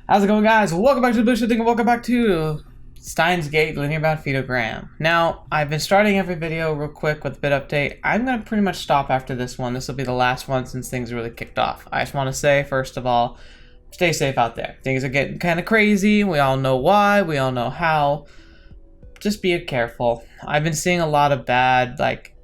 How's it going, guys? Welcome back to TheBlueShifting and welcome back to Steinsgate, Linear Bounded Phenogram. Now, I've been starting every video real quick with a bit update. I'm going to pretty much stop after this one. This will be the last one since things really kicked off. I just want to say, first of all, stay safe out there. Things are getting kind of crazy. We all know why. We all know how. Just be careful. I've been seeing a lot of bad,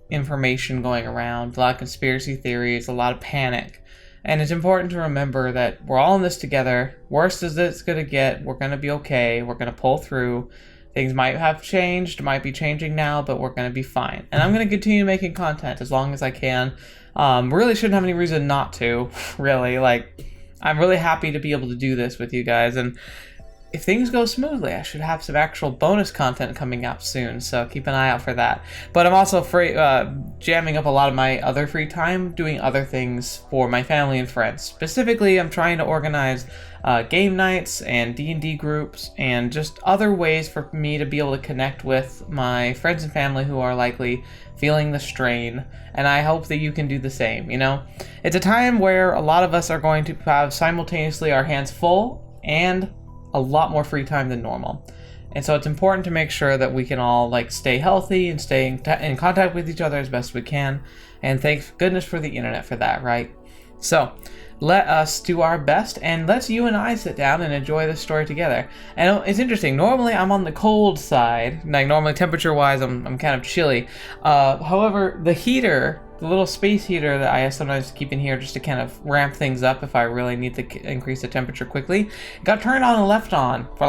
information going around. A lot of conspiracy theories, a lot of panic. And it's important to remember that we're all in this together. Worst as it's going to get, we're going to be okay. We're going to pull through. Things might have changed, might be changing now, but we're going to be fine. And I'm going to continue making content as long as I can. Really shouldn't have any reason not to, really. I'm really happy to be able to do this with you guys. And if things go smoothly, I should have some actual bonus content coming up soon, so keep an eye out for that. But I'm also jamming up a lot of my other free time doing other things for my family and friends. Specifically, I'm trying to organize game nights and D&D groups and just other ways for me to be able to connect with my friends and family who are likely feeling the strain, and I hope that you can do the same, you know? It's a time where a lot of us are going to have simultaneously our hands full and a lot more free time than normal. And so it's important to make sure that we can all stay healthy and stay in contact with each other as best we can. And thank goodness for the internet for that, right? So let us do our best and let's you and I sit down and enjoy this story together. And it's interesting, normally I'm on the cold side, normally temperature wise I'm kind of chilly. However, the heater, the little space heater that I sometimes keep in here just to kind of ramp things up if I really need to increase the temperature quickly, got turned on and left on for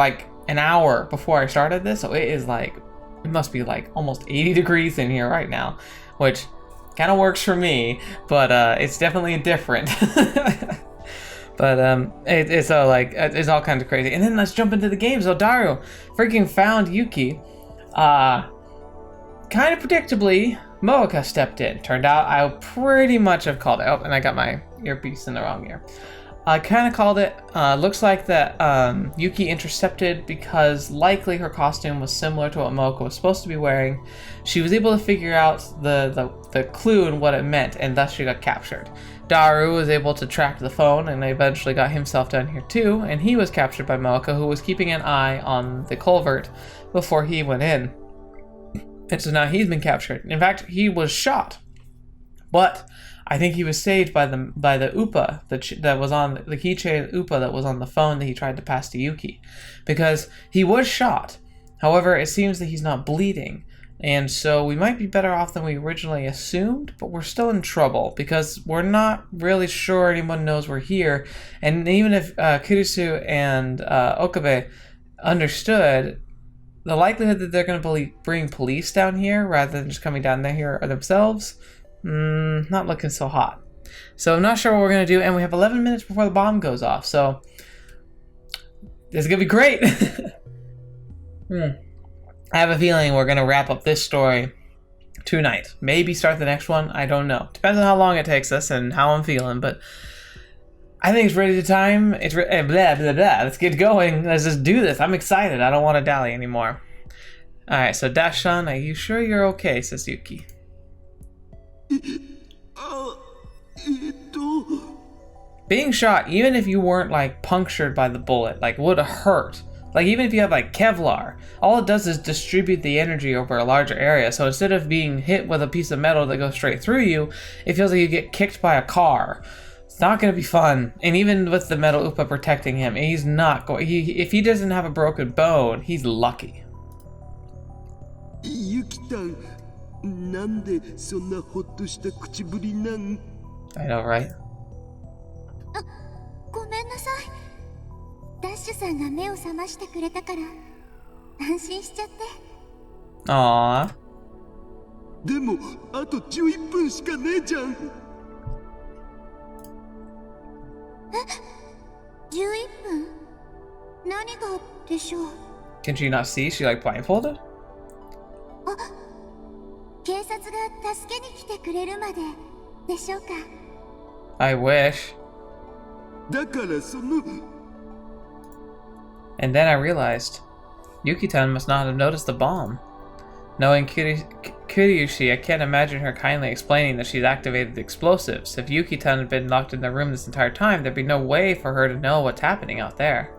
an hour before I started this. So it is it must be almost 80 degrees in here right now, which kind of works for me, but it's definitely different. But it's all kinds of crazy. And then let's jump into the game. So Daru freaking found Yuki. Kind of predictably, Moeka stepped in. Turned out I pretty much have called it. Oh, and I got my earpiece in the wrong ear. I kind of called it. Looks like that Yuki intercepted because likely her costume was similar to what Moeka was supposed to be wearing. She was able to figure out the clue and what it meant, and thus she got captured. Daru was able to track the phone and eventually got himself down here too, and he was captured by Moeka, who was keeping an eye on the culvert before he went in. And so now he's been captured. In fact, he was shot, but I think he was saved by the UPA that was on the keychain UPA that was on the phone that he tried to pass to Yuki, because he was shot. However, it seems that he's not bleeding, and so we might be better off than we originally assumed. But we're still in trouble because we're not really sure anyone knows we're here. And even if Kurisu and Okabe understood, the likelihood that they're going to bring police down here rather than just coming down there here themselves, not looking so hot. So I'm not sure what we're going to do, and we have 11 minutes before the bomb goes off, so this is going to be great. I have a feeling we're going to wrap up this story tonight. Maybe start the next one, I don't know. Depends on how long it takes us and how I'm feeling, but I think it's ready to time. It's blah, blah, blah. Let's get going. Let's just do this. I'm excited. I don't want to dally anymore. Alright, so Dashan, are you sure you're okay? Says Yuki. Being shot, even if you weren't punctured by the bullet, would hurt. Even if you have Kevlar, all it does is distribute the energy over a larger area. So instead of being hit with a piece of metal that goes straight through you, it feels like you get kicked by a car. It's not going to be fun. And even with the metal UPA protecting him, he's not going. If he doesn't have a broken bone, he's lucky. Yuki-tan, nande sonna hotto shita kuchiburi nan? I know, right? ごめんなさい。ダッシュさんが目を覚ましてくれたから安心しちゃって。Aww. でもあと11分しかねえじゃん。11分？何がでしょう？ Can she not see? Is she blindfolded? あ、警察が助けに来てくれるまででしょうか。 I wish. だからその。 And then I realized, Yuki-tan must not have noticed the bomb. Knowing Kiryushi, I can't imagine her kindly explaining that she's activated the explosives. If Yuki-tan had been locked in the room this entire time, there'd be no way for her to know what's happening out there.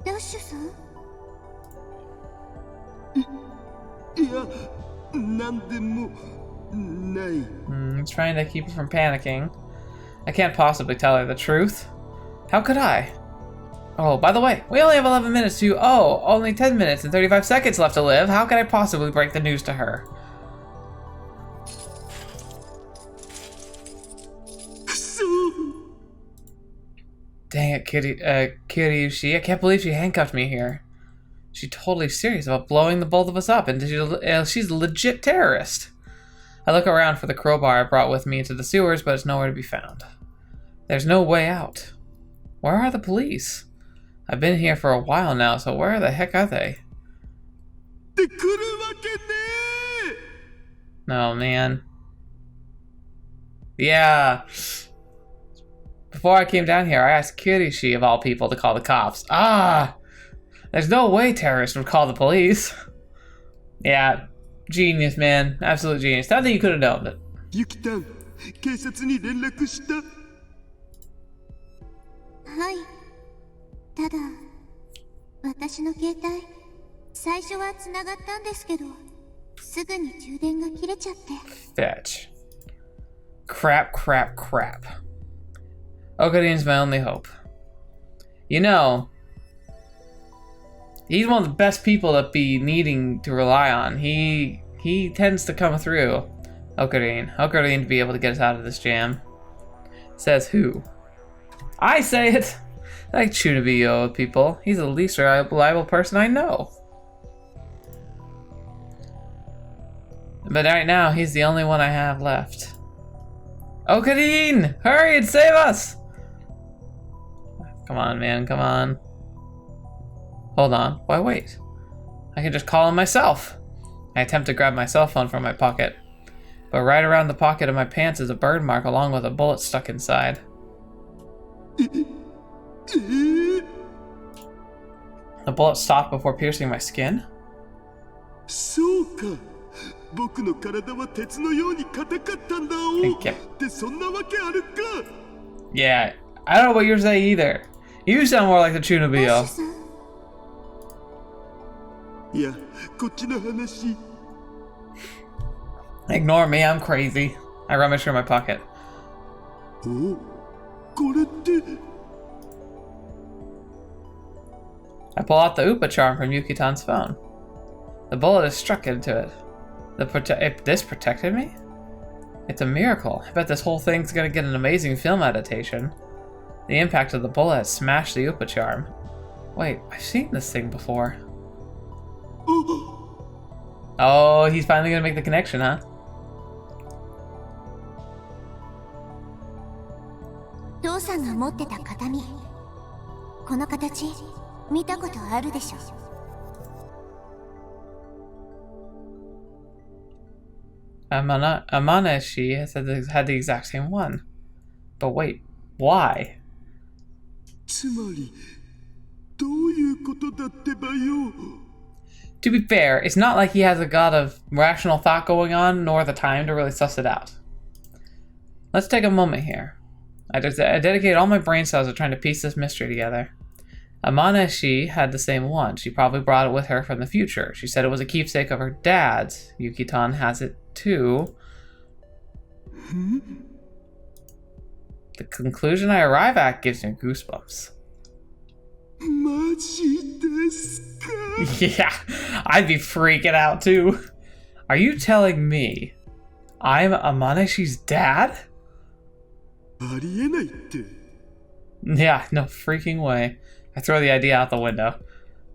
ダッシュさん？いや、なんでもない。Trying to keep her from panicking. I can't possibly tell her the truth. How could I? Oh, by the way, we only have 11 minutes to... Oh, only 10 minutes and 35 seconds left to live. How could I possibly break the news to her? Dang it, Kiryushi. I can't believe she handcuffed me here. She's totally serious about blowing the both of us up, and she's a legit terrorist. I look around for the crowbar I brought with me into the sewers, but it's nowhere to be found. There's no way out. Where are the police? I've been here for a while now, so where the heck are they? Oh, man. Yeah. Before I came down here, I asked Kiryushi, of all people, to call the cops. Ah! There's no way terrorists would call the police. Yeah. Genius, man. Absolute genius. Not that you could have known it. Yuki-tan, 警察に連絡した？はい。ただ、私の携帯、最初は繋がったんですけど、すぐに充電が切れちゃって。Fetch. Crap, crap, crap. Okarin's my only hope. You know, he's one of the best people to be needing to rely on. He tends to come through. Okarin to be able to get us out of this jam. Says who? I say it! I like Chunabiyo people. He's the least reliable person I know. But right now, he's the only one I have left. Okarin! Hurry and save us! Come on, man, come on. Hold on, why wait? I can just call him myself. I attempt to grab my cell phone from my pocket. But right around the pocket of my pants is a bird mark along with a bullet stuck inside. The bullet stopped before piercing my skin? Yeah, I don't know what you're saying either. You sound more like the Chunabiyo. Ignore me, I'm crazy. I rummage through my pocket. I pull out the Upa charm from Yuki-tan's phone. The bullet is struck into it. This protected me? It's a miracle. I bet this whole thing's gonna get an amazing film adaptation. The impact of the bullet has smashed the Upa charm. Wait, I've seen this thing before. Oh, he's finally gonna make the connection, huh? Amanashi had the exact same one. But wait, why? To be fair, it's not like he has a god of rational thought going on, nor the time to really suss it out. Let's take a moment here. I dedicated all my brain cells to trying to piece this mystery together. Amanashi had the same one. She probably brought it with her from the future. She said it was a keepsake of her dad's. Yuki-tan has it too. The conclusion I arrive at gives me goosebumps. Yeah, I'd be freaking out too. Are you telling me I'm Amanashi's dad? Yeah, no freaking way. I throw the idea out the window.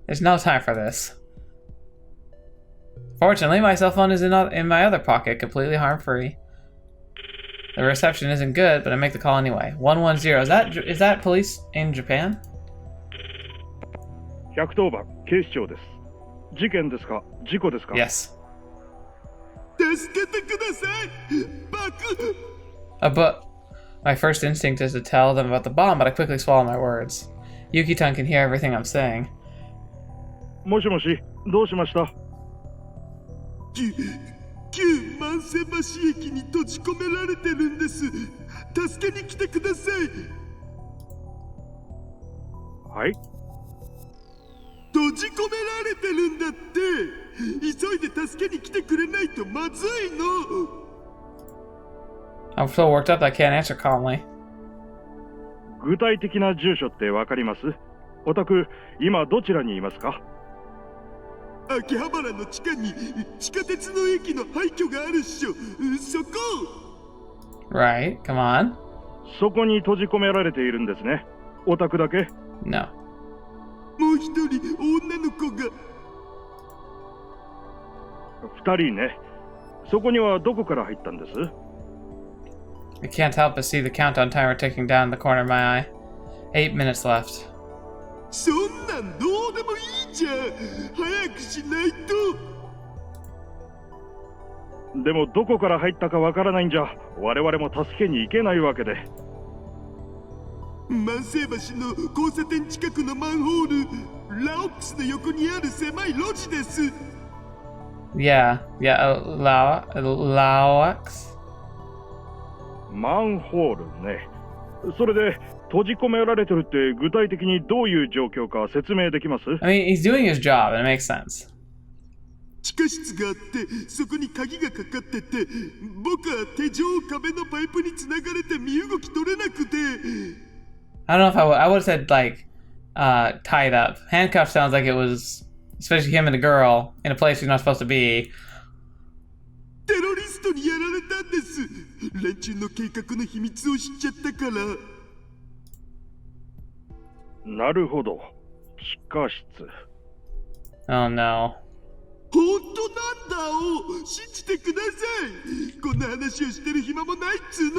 There's no time for this. Fortunately, my cell phone is in my other pocket, completely harm-free. The reception isn't good, but I make the call anyway. 110. Is that police in Japan? 110番、警視庁です。事件ですか？事故ですか？ Yes. But my first instinct is to tell them about the bomb, but I quickly swallow my words. Yuki-tan can hear everything I'm saying. もしもし、どうしました？旧万世橋駅に閉じ込められてるんです。助けに来てください。はい。閉じ込められてるんだって。急いで助けに来てくれないとまずいの。I'm so worked up I can't answer calmly. 具体的な住所ってわかります？お宅、今どちらにいますか？秋葉原の地下に地下鉄の駅の廃墟があるっしょ。そこ。Right, come on. そこに閉じ込められているんですね。お宅だけ？ No. もう一人女の子が。二人ね。そこにはどこから入ったんです？ I can't help but see the countdown timer ticking down in the corner of my eye. 8 minutes left. そんなんどうでもいいじゃん。早くしないと。でもどこから入ったかわからないんじゃ我々も助けに行けないわけで。万世橋の交差点近くのマンホール、ラオックスの横にある狭い路地です。Yeah, Laox? マンホールね。それで閉じ込められてるって具体的にどういう状況か説明できます？ I mean, he's doing his job and it makes sense. 地下室があってそこに鍵がかかってて、僕は手錠を壁のパイプにつながれて身動き取れなくて。I don't know if I would have said like tied up. Handcuffed sounds like it was, especially him and the girl in a place you're not supposed to be. テロリストにやられたんです。連中の計画の秘密を知っちゃったから。なるほど。地下室。Oh no. 本当なんだお。信じてください。こんな話をしてる暇もないっつうの。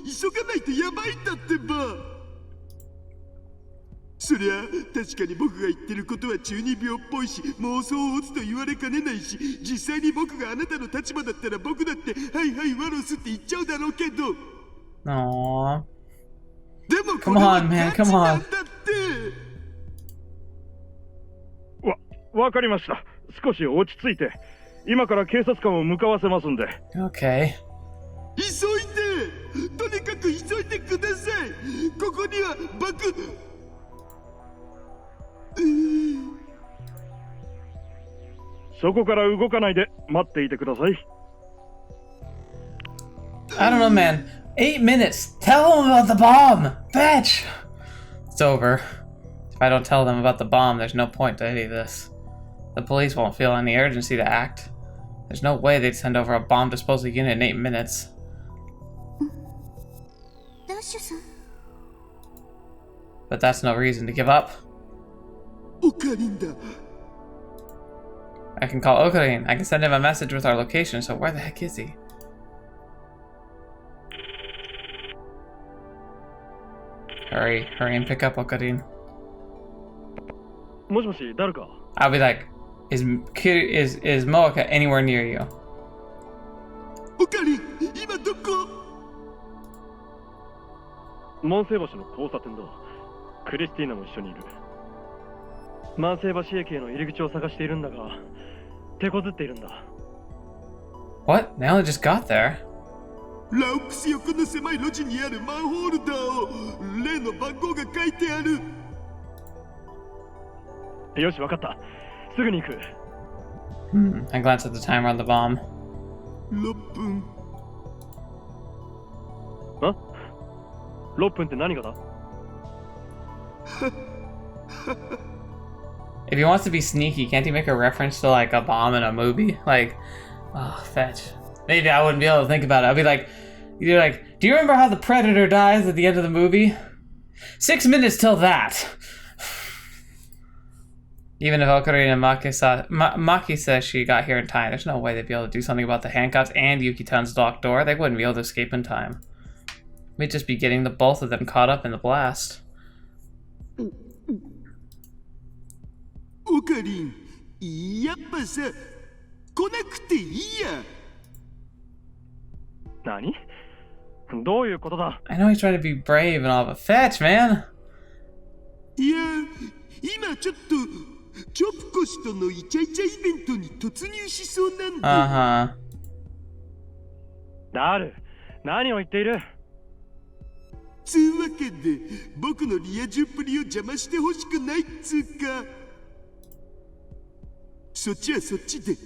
急がないとやばいんだってば。そりゃ確かに僕が言ってることは中二病っぽいし、妄想を打つと言われかねないし、実際に僕があなたの立場だったら僕だってはいはいワロスって言っちゃうだろうけど。Aww. でも Come on, man, come on. わかりました。少し落ち着いて。今から警察官を向かわせますんで。Okay. 急いで。とにかく急いでください。ここには爆。そこから動かないで待っていてください。I don't know, man. 8 minutes. Tell them about the bomb. Bitch. It's over. If I don't tell them about the bomb, there's no point to any of this. The police won't feel any urgency to act. There's no way they'd send over a bomb disposal unit in 8 minutes. ダッシュさん。 But that's no reason to give up. オカリンだ。I can call Okarin. I can send him a message with our location, so where the heck is he? Hurry and pick up Okarin. もしもし、誰か？ I'll be like, is Moeka anywhere near you? オカリン、今どこ？万世橋の交差点だ。クリスティーナも一緒にいる。万世橋駅への入り口を探しているんだが、手こずっているんだ。What? They only just got there. ラオックス横の狭い路地にあるマンホールだを。例の番号が書いてある。よし、わかった。すぐに行く。I glance at the timer on the bomb. 6分。あ ?6 分って何がだ？ If he wants to be sneaky, can't he make a reference to like a bomb in a movie? Like, oh, fetch. Maybe I wouldn't be able to think about it. I'd be like, you're like, do you remember how the Predator dies at the end of the movie? 6 minutes till that. Even if Okarin and Maki says she got here in time, there's no way they'd be able to do something about the handcuffs and Yuki-tan's locked door. They wouldn't be able to escape in time. We'd just be getting the both of them caught up in the blast. オカリン、やっぱさ、来なくていいや。何？どういうことだ？ I know he's trying to be brave and all, but fetch, man! いや、今ちょっとチョプコ氏とのイチャイチャイベントに突入しそうなんだ。Uh-huh. ダル、何を言っている？つうわけで僕のリア充プリを邪魔してほしくないっつうか。そっちはそっちで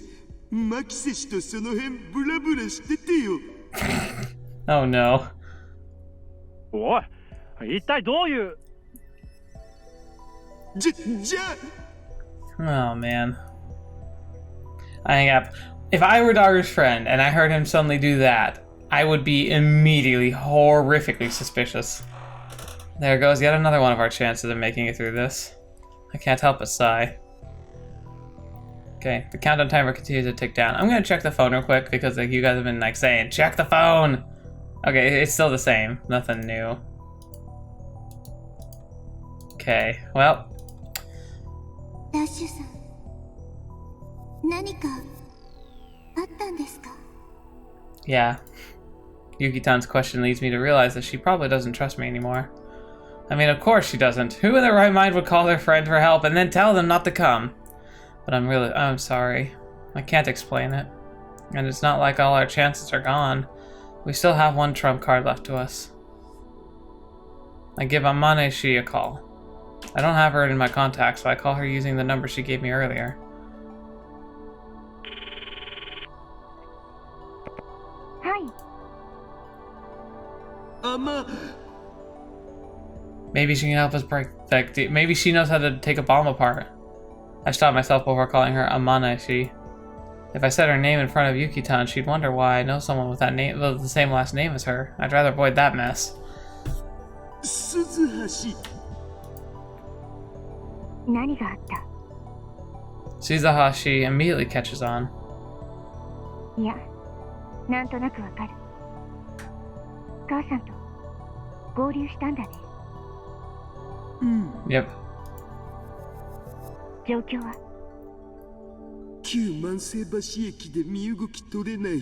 マキセ氏とその辺ブラブラしててよ。Oh no. おい、一体どういう。じゃ Oh man. I hang up. If I were Daru's friend and I heard him suddenly do that, I would be immediately horrifically suspicious. There goes yet another one of our chances of making it through this. I can't help but sigh. Okay, the countdown timer continues to tick down. I'm gonna check the phone real quick because like you guys have been like saying, check the phone! Okay, it's still the same. Nothing new. Okay, well. ダッシュさん、何かあったんですか？ Yeah. Yuki-tan's question leads me to realize that she probably doesn't trust me anymore. I mean, of course she doesn't. Who in their right mind would call their friend for help and then tell them not to come? But I'm sorry. I can't explain it. And it's not like all our chances are gone. We still have one trump card left to us. I give Amaneshi a call. I don't have her in my contacts, so I call her using the number she gave me earlier. Maybe she can help us break. Like, maybe she knows how to take a bomb apart. I stopped myself before calling her Amaneshi. If I said her name in front of Yuki-tan, she'd wonder why I know someone with that name, with the same last name as her. I'd rather avoid that mess. Suzuhashi immediately catches on. Yep. 旧万世橋駅で身動き取れない。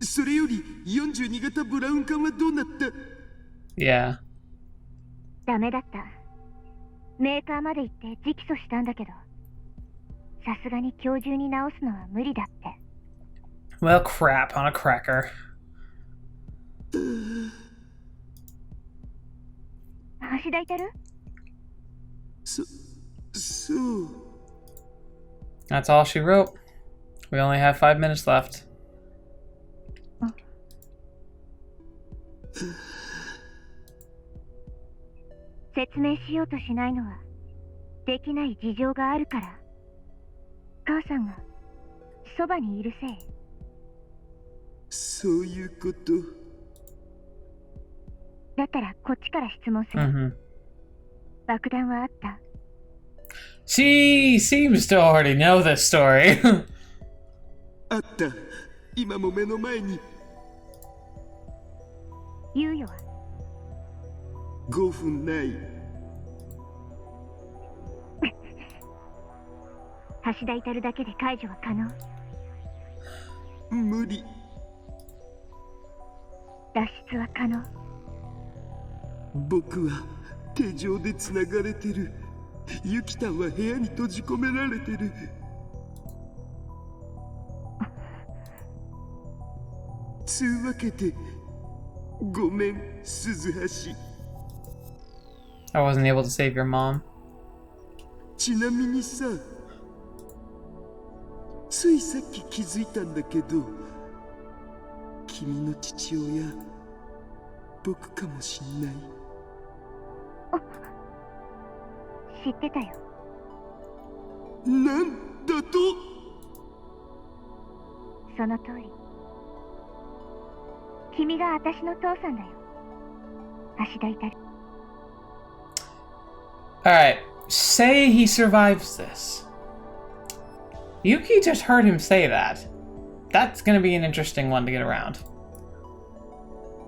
それより42型ブラウン管はどうなった？ Yeah. ダメだった。メーカーまで行って直訴したんだけど、さすがに今日中に直すのは無理だって。Well, crap on a cracker. 橋抱いてる？そう。That's all she wrote. We only have 5 minutes left. 説明しようとしないのはできない事情があるから。母さんがそばにいるせい。そういうこと。だったらこっちから質問する。爆弾はあった？ She seems to already know this story. あった。今も目の前に。猶予は5分ない。橋抱いてるだけで解除は可能？無理。脱出は可能？僕は手錠でつながれてる。ユキタンは部屋に閉じ込められてる。つうわけでごめん、鈴橋。I wasn't able to save your mom. ちなみにさ、ついさっき気づいたんだけど、君の父親、僕かもしんない。知ってたよ。なんだと？その通り。君が私の父さんだよ。橋抱いてる。Alright, say he survives this. Yuki just heard him say that. That's gonna be an interesting one to get around.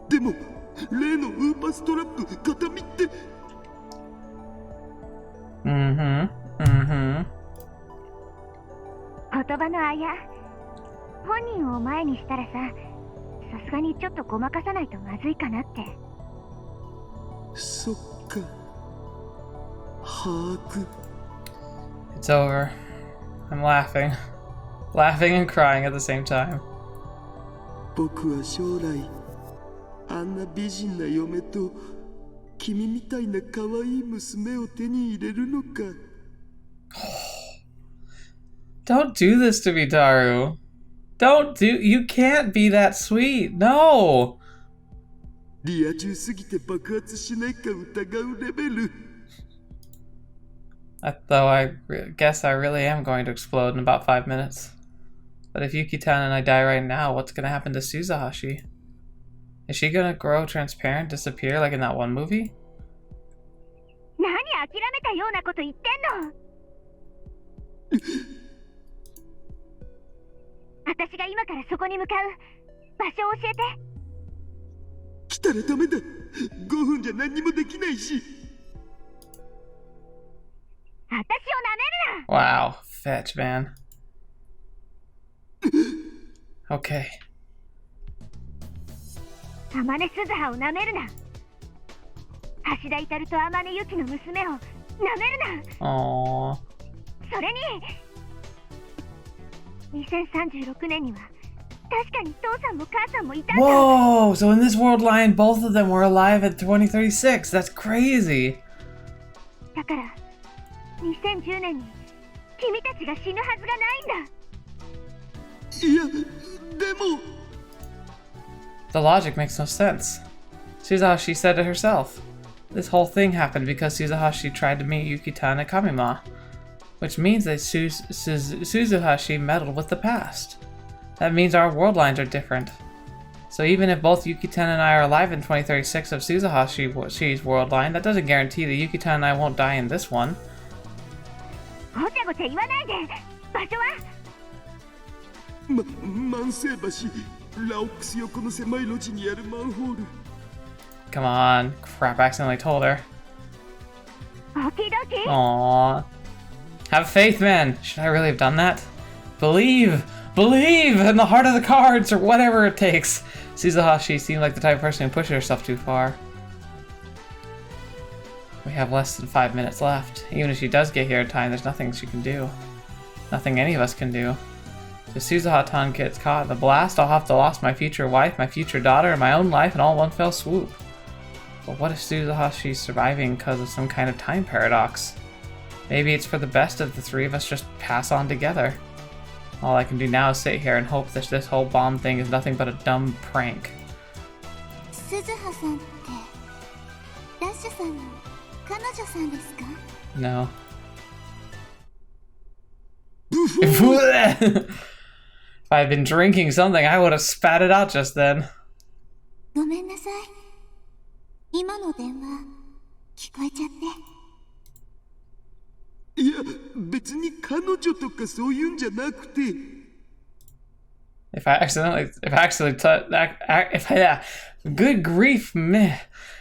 でも、例のウーパストラップ、片身って。言葉のあや。本人を前にしたらさ、さすがにちょっとごまかさないとまずいかなって。そっか。把握。It's over. I'm laughing. Laughing and crying at the same time. 僕は将来、あんな美人な嫁と君みたいな可愛い娘を手に入れるのか。Don't do this to me, Daru. You can't be that sweet. No. リア充すぎて爆発しないか疑うレベル。Though I guess I really am going to explode in about 5 minutes. But if Yuki-tan and I die right now, what's gonna happen to Suzuhashi? Is she gonna grow transparent, disappear like in that one movie? 何諦めたようなこと言ってんの。私が今からそこに向かう場所を教えて。来たらダメだ。5分じゃ何にもできないし。私を舐めるな。 Wow, fetch, man. Okay. 天音鈴葉を舐めるな。橋田至と天音由紀の娘を舐めるな。 Aww. それに2036年には確かに父さんも母さんもいたんだ。 Whoa! So in this world line, both of them were alive at 2036. That's crazy. だから2010年に君たちが死ぬはずがないんだ。いや、でも。The logic makes no sense. Suzuhashi said it herself. This whole thing happened because Suzuhashi tried to meet Yuki-tan at Kamima, which means that Suzuhashi meddled with the past. That means our world lines are different. So even if both Yuki-tan and I are alive in 2036 of Suzuhashi's world line, that doesn't guarantee that Yuki-tan and I won't die in this one. ごちゃごちゃ言わないで。場所は万世橋、ラオックス横の狭い路地にあるマンホール。 Come on. Crap, I accidentally told her. オキドキ。 Aww. Have faith, man. Should I really have done that? Believe! Believe in the heart of the cards, or whatever it takes. Suzuhashi seemed like the type of person who pushes herself too far. We have less than 5 minutes left. Even if she does get here in time, there's nothing she can do. Nothing any of us can do. If Suzuha-tan gets caught in the blast, I'll have to lose my future wife, my future daughter, and my own life in all one fell swoop. But what if Suzuhashi's surviving because of some kind of time paradox? Maybe it's for the best if the three of us just pass on together. All I can do now is sit here and hope that this whole bomb thing is nothing but a dumb prank. 鈴葉さんってダッシュさんの彼女さんですか？ No. If I had been drinking something, I would have spat it out just then. ごめんなさい。今の電話聞こえちゃって。いや、別に彼女とかそういうんじゃなくて。Good grief, meh.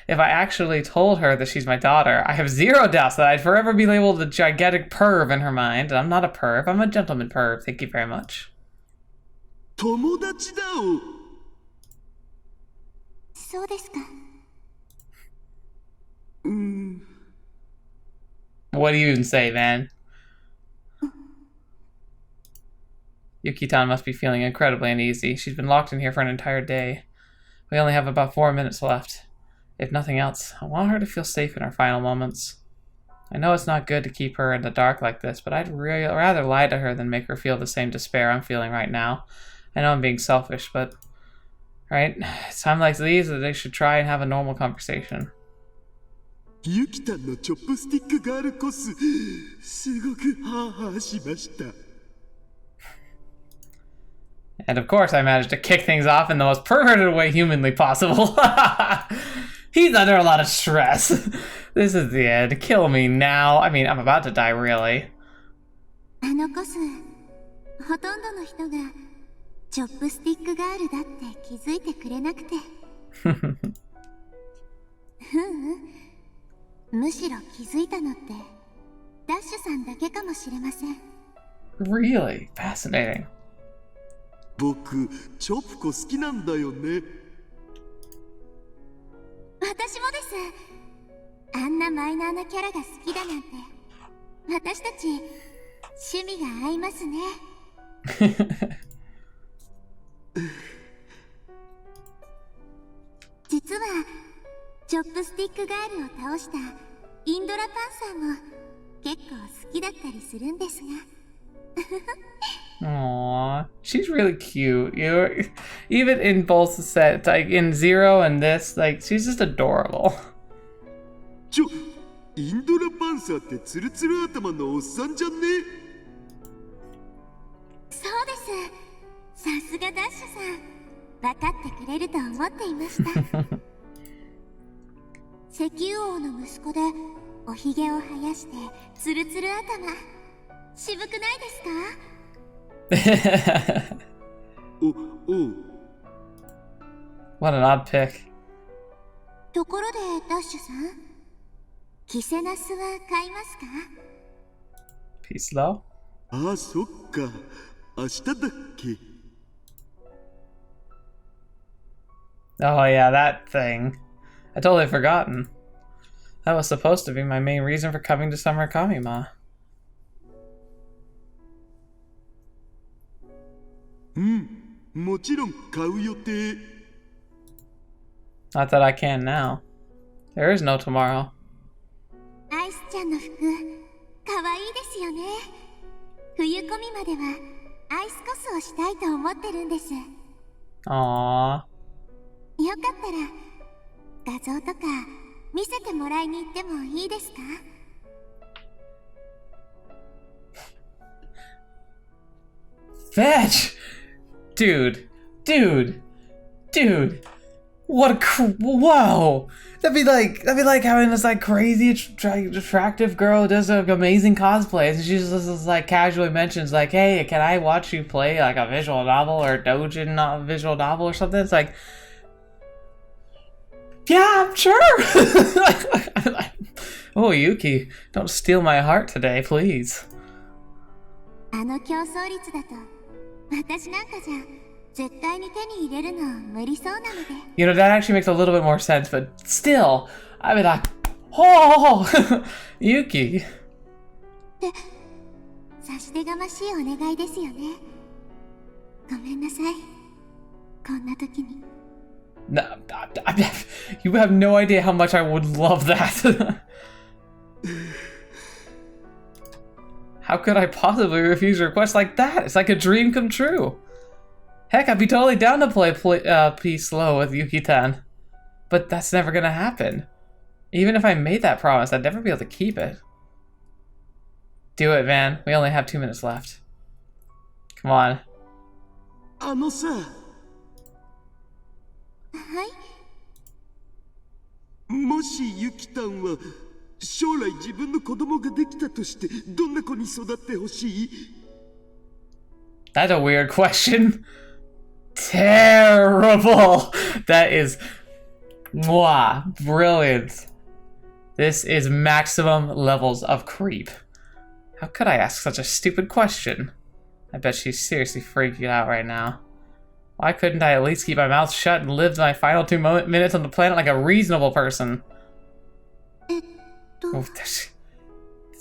If I actually told her that she's my daughter, I have zero doubts that I'd forever be labeled a gigantic perv in her mind. And I'm not a perv, I'm a gentleman perv. Thank you very much. 友達だお。そうですか。What do you even say, man? Yuki-tan must be feeling incredibly uneasy. She's been locked in here for an entire day. We only have about 4 minutes left. If nothing else, I want her to feel safe in her final moments. I know it's not good to keep her in the dark like this, but I'd rather lie to her than make her feel the same despair I'm feeling right now. I know I'm being selfish, but... Right? It's time like these that they should try and have a normal conversation. ユキタンのチョップスティックガールコス、すごくハーハーしました。 And of course I managed to kick things off in the most perverted way humanly possible. He's under a lot of stress. This is the end. Kill me now. I mean, I'm about to die, really. あのコス、ほとんどの人がチョップスティックガールだって気づいてくれなくて。むしろ気づいたのってダッシュさんだけかもしれません。 Really? Fascinating. 僕、チョップコ好きなんだよね。私もです。あんなマイナーなキャラが好きだなんて。私たち趣味が合いますね。実実はチョップスティックガールを倒したインドラパンサーも結構好きだったりするんですが。Aww, she's really cute. Even in both sets, like in Zero and this, like she's just adorable. インドラパンサーってツルツル頭のおっさんじゃんね。そうです。さすがダッシュさん、分かってくれると思っていました。石油王の息子でおひげを生やしてツルツル頭、渋くないですか？おう。 What an odd pick. ところでダッシュさん、キセナスは買いますか？ Peace low. ああ、そっか。明日だっけ。 Oh yeah, that thing. I totally forgotten. That was supposed to be my main reason for coming to Summer Kamima. もちろん買う予定。 Not that I can now. There is no tomorrow. アイスちゃんの服、かわいいですよね。冬込みまではアイスコスをしたいと思ってるんです。よ Aww. かったら画像とか見せてもらいに行ってもいいですか？ Fetch! Dude. What a whoa! That'd be like having this like crazy attractive girl who does like amazing cosplays, and she just like casually mentions like, "Hey, can I watch you play like a visual novel or a doujin visual novel or something?" It's like, yeah, sure. Oh, Yuki, don't steal my heart today, please. あの競争率だと私なんかじゃ絶対に手に入れるの無理そうなので。 You know, that actually makes a little bit more sense, but still, I mean, like, oh, Yuki. って差し出がましいお願いですよね。ごめんなさい、こんな時に。 No, you have no idea how much I would love that. How could I possibly refuse a request like that? It's like a dream come true. Heck, I'd be totally down to play Peace Slow with Yuki-tan. But that's never gonna happen. Even if I made that promise, I'd never be able to keep it. Do it, man. We only have 2 minutes left. Come on. あのさ。はい。もしユキタンは将来自分の子供ができたとしてどんな子に育ってほしい？ That's a weird question. Terrible. That is, wow, brilliant. This is maximum levels of creep. How could I ask such a stupid question? I bet she's seriously freaking out right now. Why couldn't I at least keep my mouth shut and live my final 2 minutes on the planet like a reasonable person? Oh, it's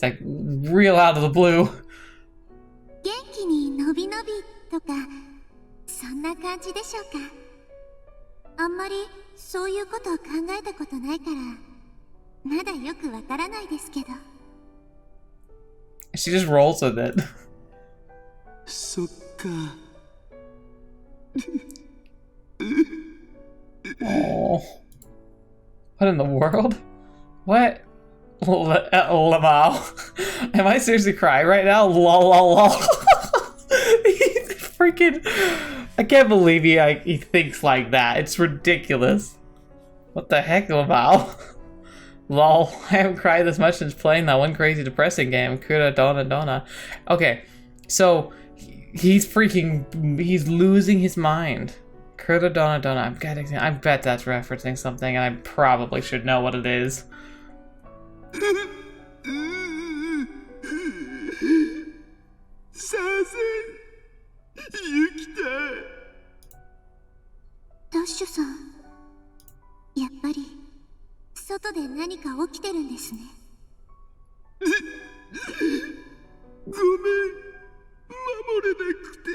like real out of the blue. 元気にのびのびとかそんな感じでしょうか。あんまりそういうことを考えたことないからまだよくわからないですけど。 She just rolls with it. そっか。 Oh. What in the world? What? Lamau. Am I seriously crying right now? Lol lol lol. Freaking, I can't believe he thinks like that. It's ridiculous. What the heck, Lamau? Lol, I haven't cried this much since playing that one crazy depressing game, Kura Dona Dona. Okay, so he's losing his mind. Kura Dona Dona, I bet that's referencing something and I probably should know what it is. させユキタ。ダッシュさん、やっぱり外で何か起きてるんですね。ごめん、守れなくて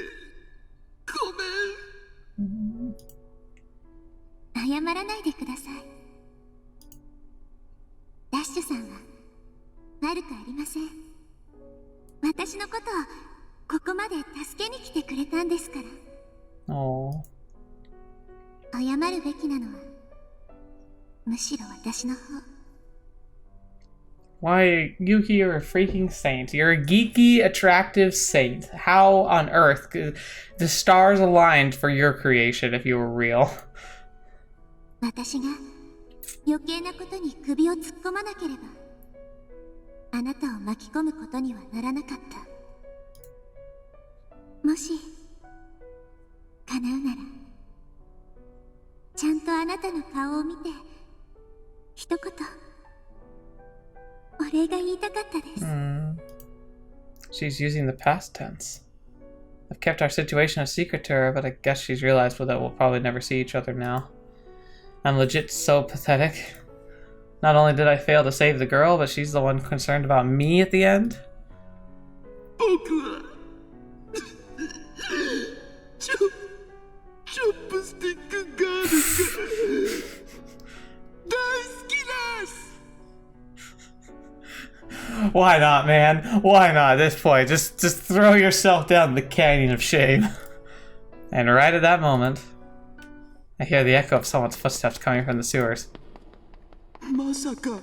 ごめん。謝らないでください。ッシュさんは悪くありません。私のことをここまで助けに来てくれたんですから。Oh. 謝るべきなのはむしろ私の方。 Why, Yuki, you're a freaking saint. You're a geeky, attractive saint. How on earth could the stars aligned for your creation if you were real? 私が余計なことに首を突っ込まなければあなたを巻き込むことにはならなかった。もし叶うならちゃんとあなたの顔を見て一言お礼が言いたかったです。She's using the past tense. I've kept our situation a secret to her, but I guess she's realized that we'll probably never see each other now. I'm legit so pathetic. Not only did I fail to save the girl, but she's the one concerned about me at the end. 僕はチョップスティックガールが大好きです。 Why not, man? Why not at this point? Just throw yourself down the canyon of shame. And right at that moment, I hear the echo of someone's footsteps coming from the sewers. まさか。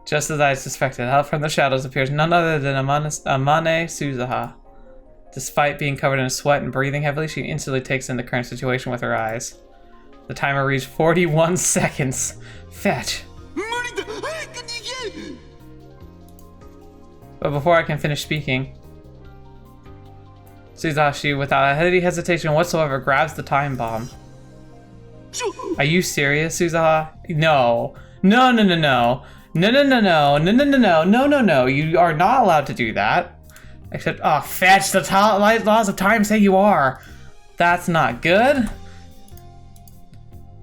Just as I suspected, out from the shadows appears none other than Amane Suzuha. Despite being covered in sweat and breathing heavily, she instantly takes in the current situation with her eyes. The timer reads 41 seconds. Fetch. 無理だ、早く逃げ。 But before I can finish speaking, Suzashi, without any hesitation whatsoever, grabs the time bomb. Are you serious, Suzaha? No. No, no, no, no. No, no, no, no, no, no, no, no, no, no, no. You are not allowed to do that. Except, oh, fetch, the laws of time say you are. That's not good.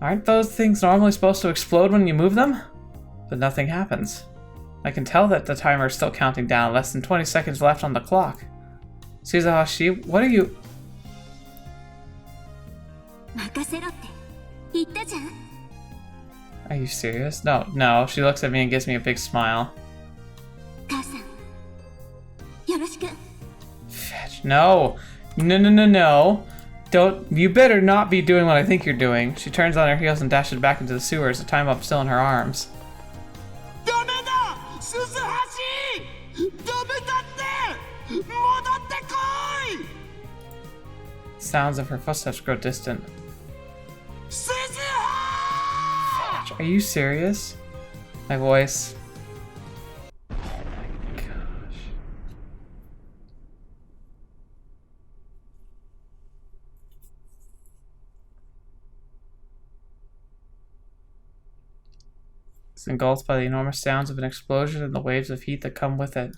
Aren't those things normally supposed to explode when you move them? But nothing happens. I can tell that the timer is still counting down, less than 20 seconds left on the clock. Suzahashi, what are you... 任せろって言ったじゃん。 Are you serious? No, no. She looks at me and gives me a big smile. 母さん、よろしく。 Fetch. No. No, no, no, no. Don't. You better not be doing what I think you're doing. She turns on her heels and dashes back into the sewers, the time bomb still in her arms. ダメだ、鈴橋。ダメだって。戻ってこい。 Sounds of her footsteps grow distant. 鈴橋。 Are you serious? My voice. Oh my gosh. It's engulfed by the enormous sounds of an explosion and the waves of heat that come with it.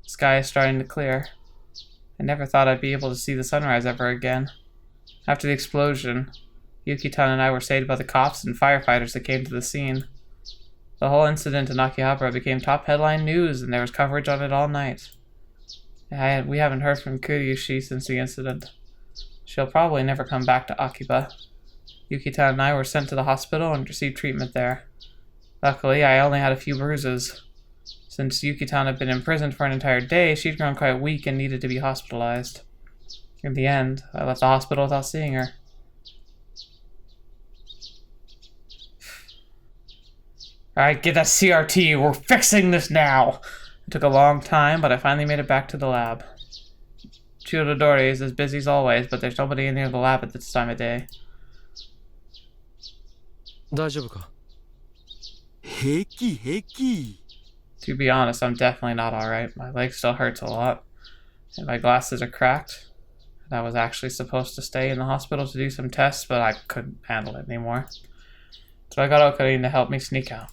The sky is starting to clear. I never thought I'd be able to see the sunrise ever again. After the explosion, Yuki-tan and I were saved by the cops and firefighters that came to the scene. The whole incident in Akihabara became top headline news, and there was coverage on it all night. We haven't heard from Kuryushi since the incident. She'll probably never come back to Akiba. Yuki-tan and I were sent to the hospital and received treatment there. Luckily, I only had a few bruises. Since Yuki-tan had been imprisoned for an entire day, she'd grown quite weak and needed to be hospitalized. In the end, I left the hospital without seeing her. Alright, get that CRT. We're fixing this now! It took a long time, but I finally made it back to the lab. Chidodori is as busy as always, but there's nobody near the lab at this time of day. 大丈夫か？平気、平気。 To be honest, I'm definitely not alright. My leg still hurts a lot, and my glasses are cracked. And I was actually supposed to stay in the hospital to do some tests, but I couldn't handle it anymore. So I got Okarin to help me sneak out.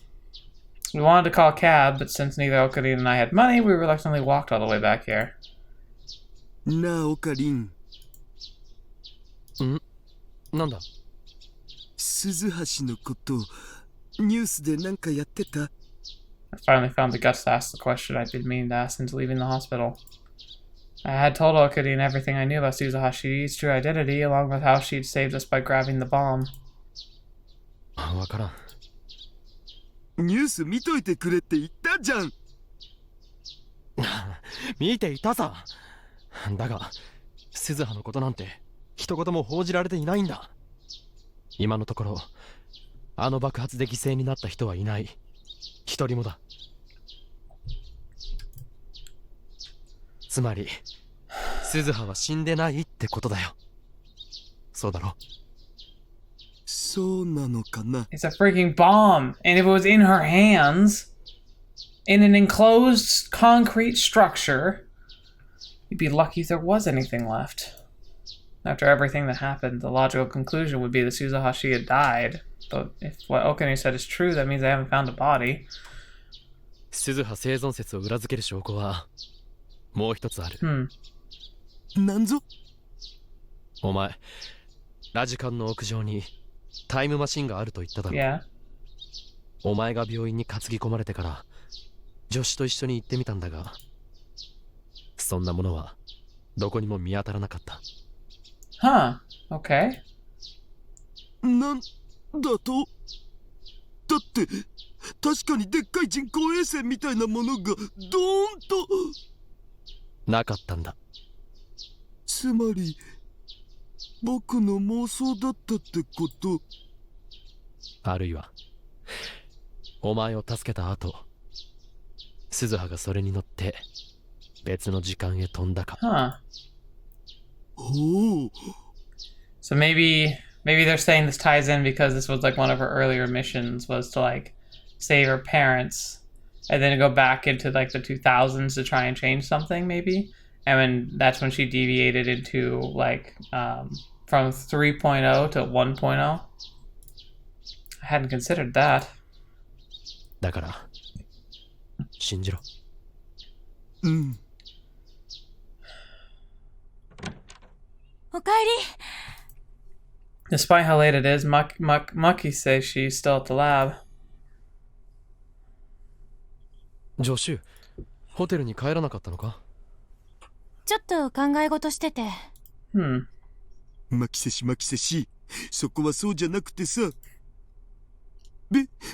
We wanted to call a cab, but since neither Okarin and I had money, we reluctantly walked all the way back here. なあ、オカリン。なんだ？鈴橋のことニュースでなんかやってた？ I finally found the guts to ask the question I'd been meaning to ask since leaving the hospital. I had told Okuni everything I knew about Suzahashi's true identity, along with how she'd saved us by grabbing the bomb. わからん。ニュース見といてくれって言ったじゃん。見ていたさ。だが、鈴葉のことなんて一言も報じられていないんだ。今のところ、あの爆発で犠牲になった人はいない。一人もだ。つまり、鈴葉は死んでないってことだよ。そうだろ。そうなのかな。 It's a freaking bomb, and if it was in her hands, in an enclosed concrete structure, you'd be lucky if there was anything left. After everything that happened, the logical conclusion would be that Suzahashi had died. But if what Okuni said is true, that means they haven't found a body. 鈴葉生存説を裏付ける証拠はもう一つある。なんぞ。お前、ラジカンの屋上にタイムマシンがあると言っただろう。Yeah. お前が病院に担ぎ込まれてから助手と一緒に行ってみたんだが、そんなものはどこにも見当たらなかった。Huh. Okay. なんだと？だって確かにでっかい人工衛星みたいなものがドーンとなかったんだ。つまり僕の妄想だったってこと？あるいはお前を助けた後、鈴葉がそれに乗って別の時間へ飛んだか。Huh. おお。 So maybe they're saying this ties in because this was like one of her earlier missions was to like save her parents and then go back into like the 2000s to try and change something maybe. And when that's when she deviated into like from 3.0 to 1.0. I hadn't considered that. だから信じろ。うん。おかえり。Despite how late it is, Mucky says she's still at the lab. 助手、ホテルに帰らなかったのか？ちょっと考え事してて。マキセシ、そこはそうじゃなくてさ。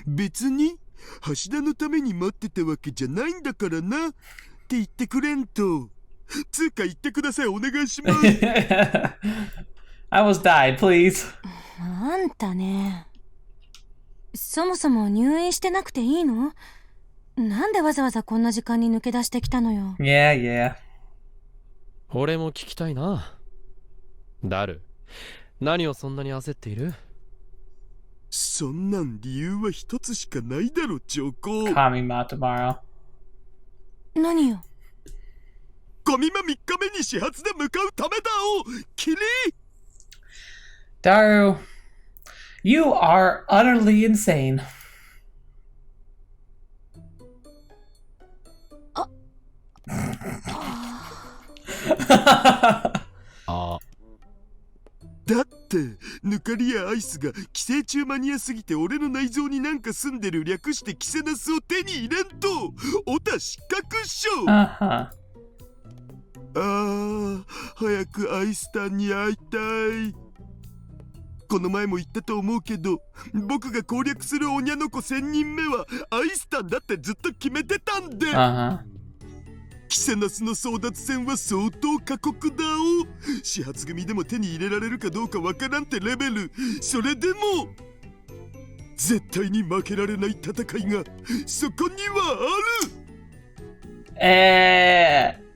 別に橋田のために待ってたわけじゃないんだからなって言ってくれんと。つうか言ってください、お願いします。I almost died, please. あんたね。そもそも入院してなくていいの？なんでわざわざこんな時間に抜け出してきたのよ。Yeah. 俺も聞きたいな。ダル、何をそんなに焦っている？そんなん理由は一つしかないだろ、チョコ。 Call me Ma tomorrow. 何よ。ゴミマ3日目に始発で向かうためだおキリ。 Daru, you are utterly insane. だってヌカリアアイスが寄生虫マニアすぎて俺の内臓になんか住んでる略してキセナスを手に入れんとオタ失格っしょ。早くアイスタンに会いたい。この前も言ったと思うけど、僕が攻略するオニャの子1000人目はアイスタンだってずっと決めてたんで。キセナスの争奪戦は相当過酷だお。始発組でも手に入れられるかどうかわからんってレベル。それでも絶対に負けられない戦いがそこにはある。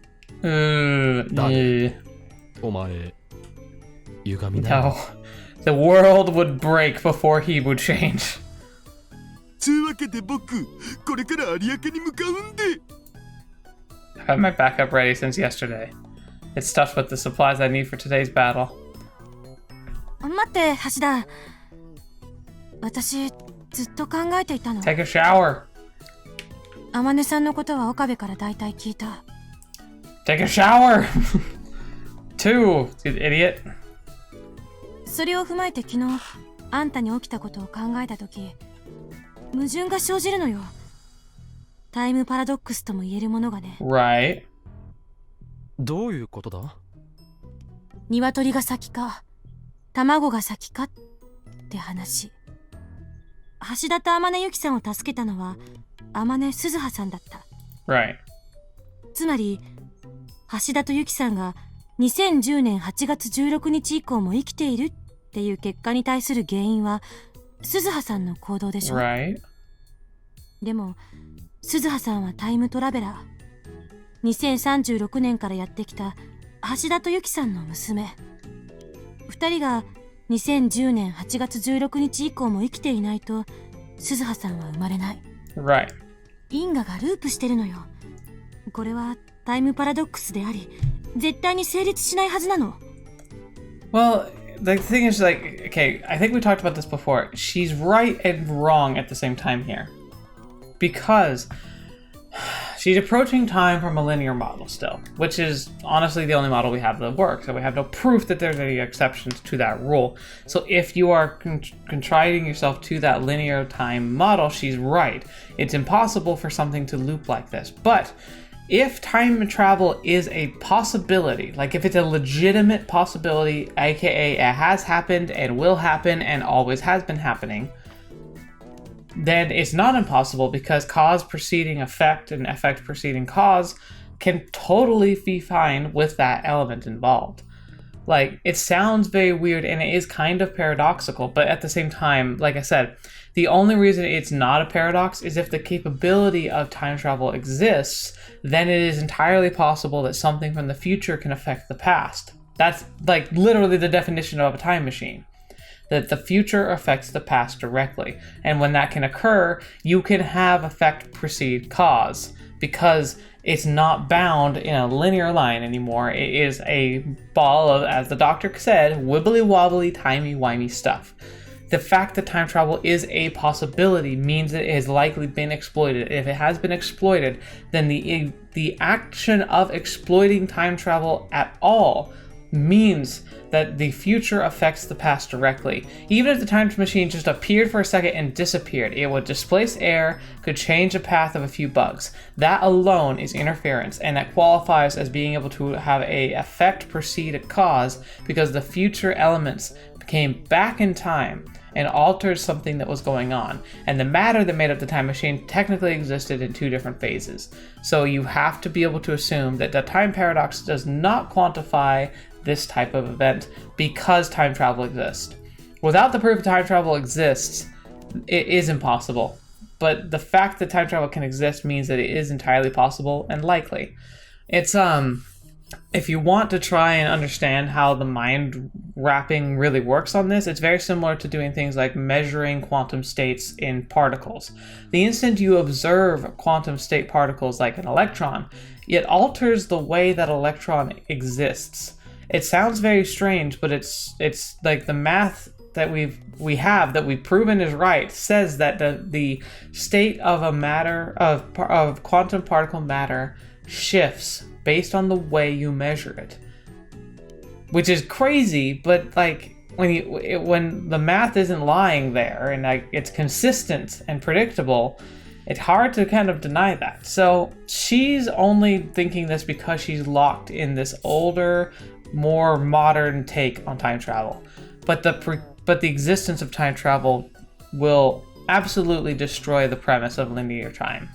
お前、歪みだ。No. The world would break before he would change. つうわけで僕、これから有明に向かうんで。I've had my backup ready since yesterday. It's stuffed with the supplies I need for today's battle. 待って、橋田。私、ずっと考えていたの。Take a shower. 天音さんのことは岡部から大体聞いた。Take a shower! Two, you idiot. それを踏まえて昨日、あんたに起きたことを考えたとき、矛盾が生じるのよ。タイムパラドックスとも言えるものがね。 Right. どういうことだ？鶏が先か卵が先かって話。橋田と天音由紀さんを助けたのは天音鈴葉さんだった。 Right. つまり橋田と由紀さんが2010年8月16日以降も生きているっていう結果に対する原因は鈴葉さんの行動でしょ。 Right. でも鈴葉さんはタイムトラベラー。2036年からやってきた橋田と由紀さんの娘。2人が2010年8月16日以降も生きていないと鈴葉さんは生まれない。 Right. 因果がループしてるのよ。これはタイムパラドックスであり絶対に成立しないはずなの。 Well, the thing is, like, okay, I think we talked about this before. She's right and wrong at the same time here. Because she's approaching time from a linear model still, which is honestly the only model we have that works. So we have no proof that there's any exceptions to that rule. So if you are contriting yourself to that linear time model, she's right. It's impossible for something to loop like this. But if time travel is a possibility, like if it's a legitimate possibility, aka it has happened and will happen and always has been happening, then it's not impossible because cause preceding effect and effect preceding cause can totally be fine with that element involved. Like, it sounds very weird and it is kind of paradoxical, but at the same time, like I said, the only reason it's not a paradox is if the capability of time travel exists, then it is entirely possible that something from the future can affect the past. That's like literally the definition of a time machine. That the future affects the past directly. And when that can occur, you can have effect precede cause because it's not bound in a linear line anymore. It is a ball of, as the doctor said, wibbly wobbly, timey-wimey stuff. The fact that time travel is a possibility means that it has likely been exploited. If it has been exploited, then the action of exploiting time travel at all means that the future affects the past directly. Even if the time machine just appeared for a second and disappeared, it would displace air, could change the path of a few bugs. That alone is interference, and that qualifies as being able to have a effect precede a cause because the future elements came back in time and altered something that was going on. And the matter that made up the time machine technically existed in two different phases. So you have to be able to assume that the time paradox does not quantify this type of event because time travel exists. Without the proof that time travel exists, it is impossible. But the fact that time travel can exist means that it is entirely possible and likely. It's if you want to try and understand how the mind wrapping really works on this, it's very similar to doing things like measuring quantum states in particles. The instant you observe quantum state particles like an electron, it alters the way that electron exists. It sounds very strange, but it's like the math that we have that we've proven is right says that the state of a matter of quantum particle matter shifts based on the way you measure it, which is crazy. But like when the math isn't lying there and like it's consistent and predictable, it's hard to kind of deny that. So she's only thinking this because she's locked in this older, more modern take on time travel. But the existence of time travel will absolutely destroy the premise of linear time.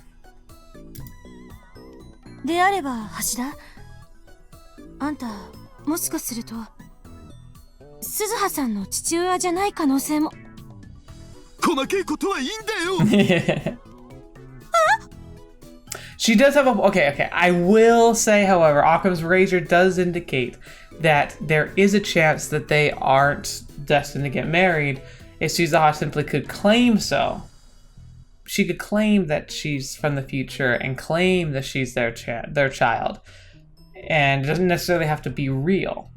であれば橋田、あんたもしかすると鈴葉さんの父親じゃない可能性も。細けいことはいいんだよ。She does have a okay. I will say, however, Occam's razor does indicate that there is a chance that they aren't destined to get married. If Suzuha simply could claim so, she could claim that she's from the future and claim that she's their child, and it doesn't necessarily have to be real.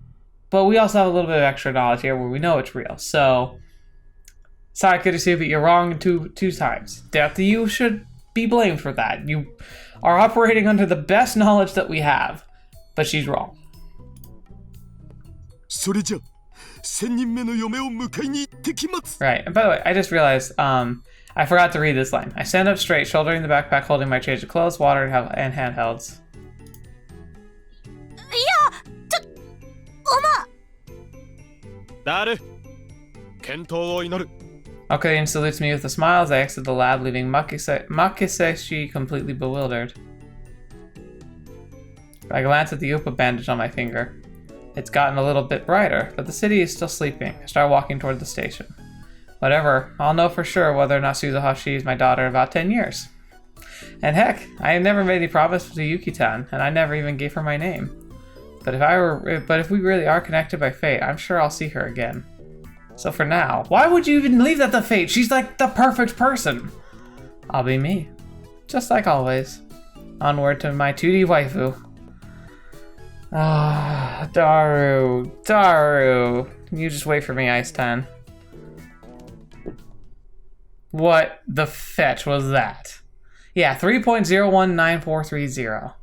But we also have a little bit of extra knowledge here where we know it's real. So, sorry, Kudasubi, you're wrong two times. Definitely, you should be blamed for that. You are operating under the best knowledge that we have, but she's wrong. それじゃ、1000人目の嫁を迎えに行ってきます。 Right, and by the way, I just realized I I forgot to read this line. I stand up straight, shouldering the backpack, holding my change of clothes, water, and handhelds. Daru, Kento wo inoru. Okay, and salutes me with a smile as I exit the lab, leaving Makiseshi completely bewildered. I glance at the Upa bandage on my finger. It's gotten a little bit brighter, but the city is still sleeping. I start walking toward the station. Whatever, I'll know for sure whether or not Suzuhashi is my daughter in about 10 years. And heck, I have never made any promise to Yuki-tan, and I never even gave her my name. But if we really are connected by fate, I'm sure I'll see her again. So for now, why would you even leave that to fate? She's like the perfect person. I'll be me. Just like always. Onward to my 2D waifu. Ah, Daru. You just wait for me, Ice-tan. What the fetch was that? Yeah, 3.019430.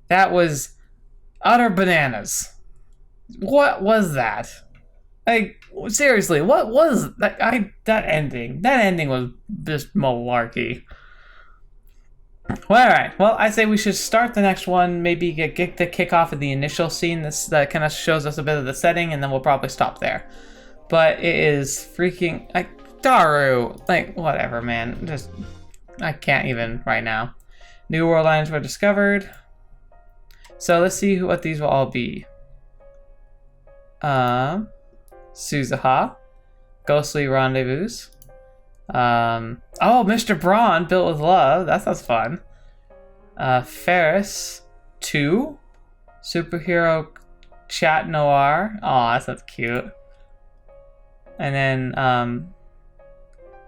That was utter bananas. What was that? Like, seriously, what was that? That ending. That ending was just malarkey. Well, alright. Well, I say we should start the next one, maybe get the kickoff of the initial scene that kind of shows us a bit of the setting, and then we'll probably stop there. But it is freaking... Daru! Like, whatever, man. Just... I can't even right now. New world lines were discovered. So let's see what these will all be. Suzuha. Ghostly Rendezvous. Oh, Mr. Braun, Built with Love. That sounds fun. Ferris 2. Superhero Chat Noir. Oh, that sounds cute. And then,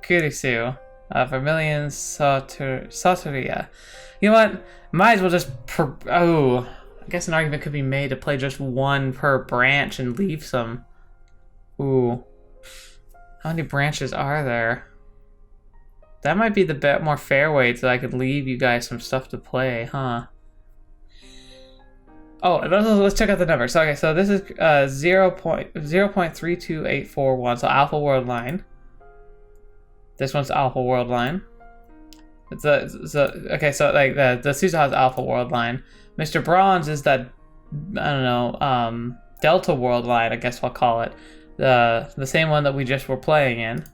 Kurisu. Vermilion Soteria. You know what? Might as well just... I guess an argument could be made to play just one per branch and leave some. Ooh. How many branches are there? That might be the more fair way so I could leave you guys some stuff to play, huh? Oh, let's check out the numbers. So, okay, so this is 0.32841, so Alpha World Line. This one's Alpha World Line. Okay, so like the Suzuha's Alpha World Line. Mr. Bronze is that, I don't know, Delta World Line, I guess we'll call it. The same one that we just were playing in.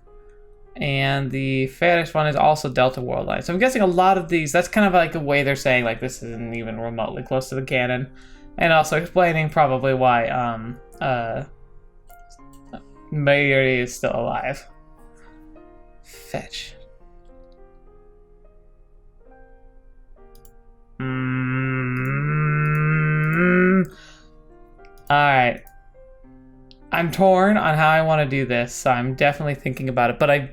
And the Ferris one is also Delta World Line. So I'm guessing a lot of these, that's kind of like the way they're saying like this isn't even remotely close to the canon. And also explaining probably why Mayuri is still alive. Fetch. Alright. I'm torn on how I want to do this, so I'm definitely thinking about it. But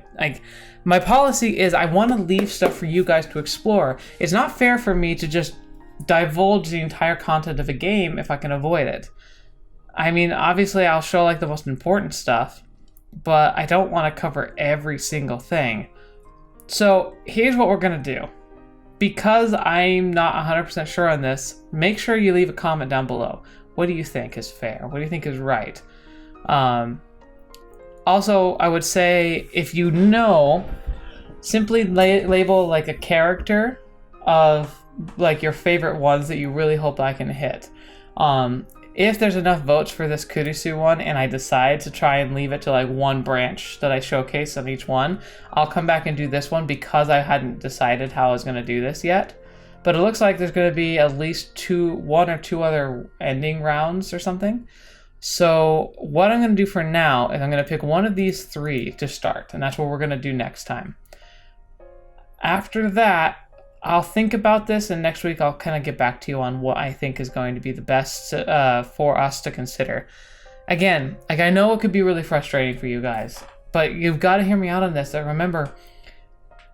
my policy is I want to leave stuff for you guys to explore. It's not fair for me to just divulge the entire content of a game if I can avoid it. I mean, obviously I'll show like the most important stuff, but I don't want to cover every single thing. So here's what we're going to do. Because I'm not 100% sure on this, make sure you leave a comment down below. What do you think is fair? What do you think is right? Also, I would say if you know, simply label like a character of like your favorite ones that you really hope I can hit. If there's enough votes for this Kurisu one and I decide to try and leave it to like one branch that I showcase on each one, I'll come back and do this one because I hadn't decided how I was going to do this yet. But it looks like there's going to be at least one or two other ending rounds or something. So what I'm going to do for now is I'm going to pick one of these three to start, and that's what we're going to do next time. After that, I'll think about this, and next week I'll kind of get back to you on what I think is going to be the best for us to consider. Again, like I know it could be really frustrating for you guys, but you've got to hear me out on this. And remember,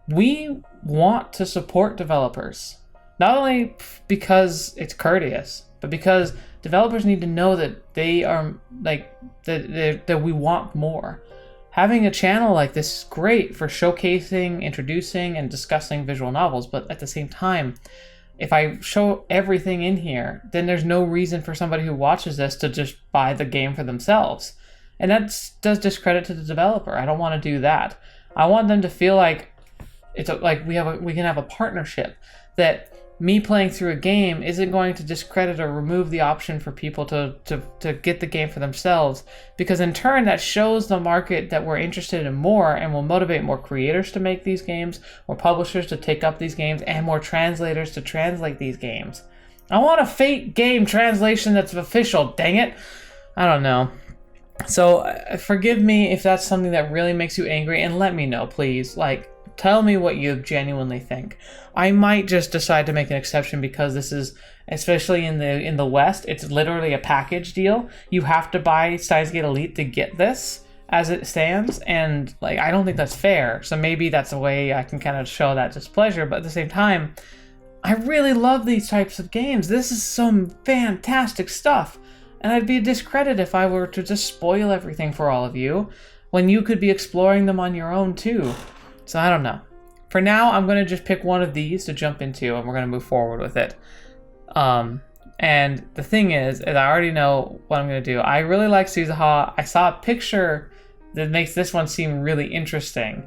we want to support developers, not only because it's courteous, but because developers need to know that they are like that we want more. Having a channel like this is great for showcasing, introducing, and discussing visual novels, but at the same time, if I show everything in here, then there's no reason for somebody who watches this to just buy the game for themselves. And that does discredit to the developer. I don't want to do that. I want them to feel like like we can have a partnership, that me playing through a game isn't going to discredit or remove the option for people to get the game for themselves, because in turn that shows the market that we're interested in more and will motivate more creators to make these games, more publishers to take up these games, and more translators to translate these games. I want a Fate game translation that's official, dang it. I don't know. So forgive me if that's something that really makes you angry, and let me know, please. Like, tell me what you genuinely think. I might just decide to make an exception, because this is, especially in the West, it's literally a package deal. You have to buy Steinsgate Elite to get this as it stands, and like I don't think that's fair. So maybe that's a way I can kind of show that displeasure, but at the same time, I really love these types of games. This is some fantastic stuff, and I'd be a discredit if I were to just spoil everything for all of you when you could be exploring them on your own too. So I don't know. For now, I'm going to just pick one of these to jump into, and we're going to move forward with it. And the thing is I already know what I'm going to do. I really like Suzuha. I saw a picture that makes this one seem really interesting.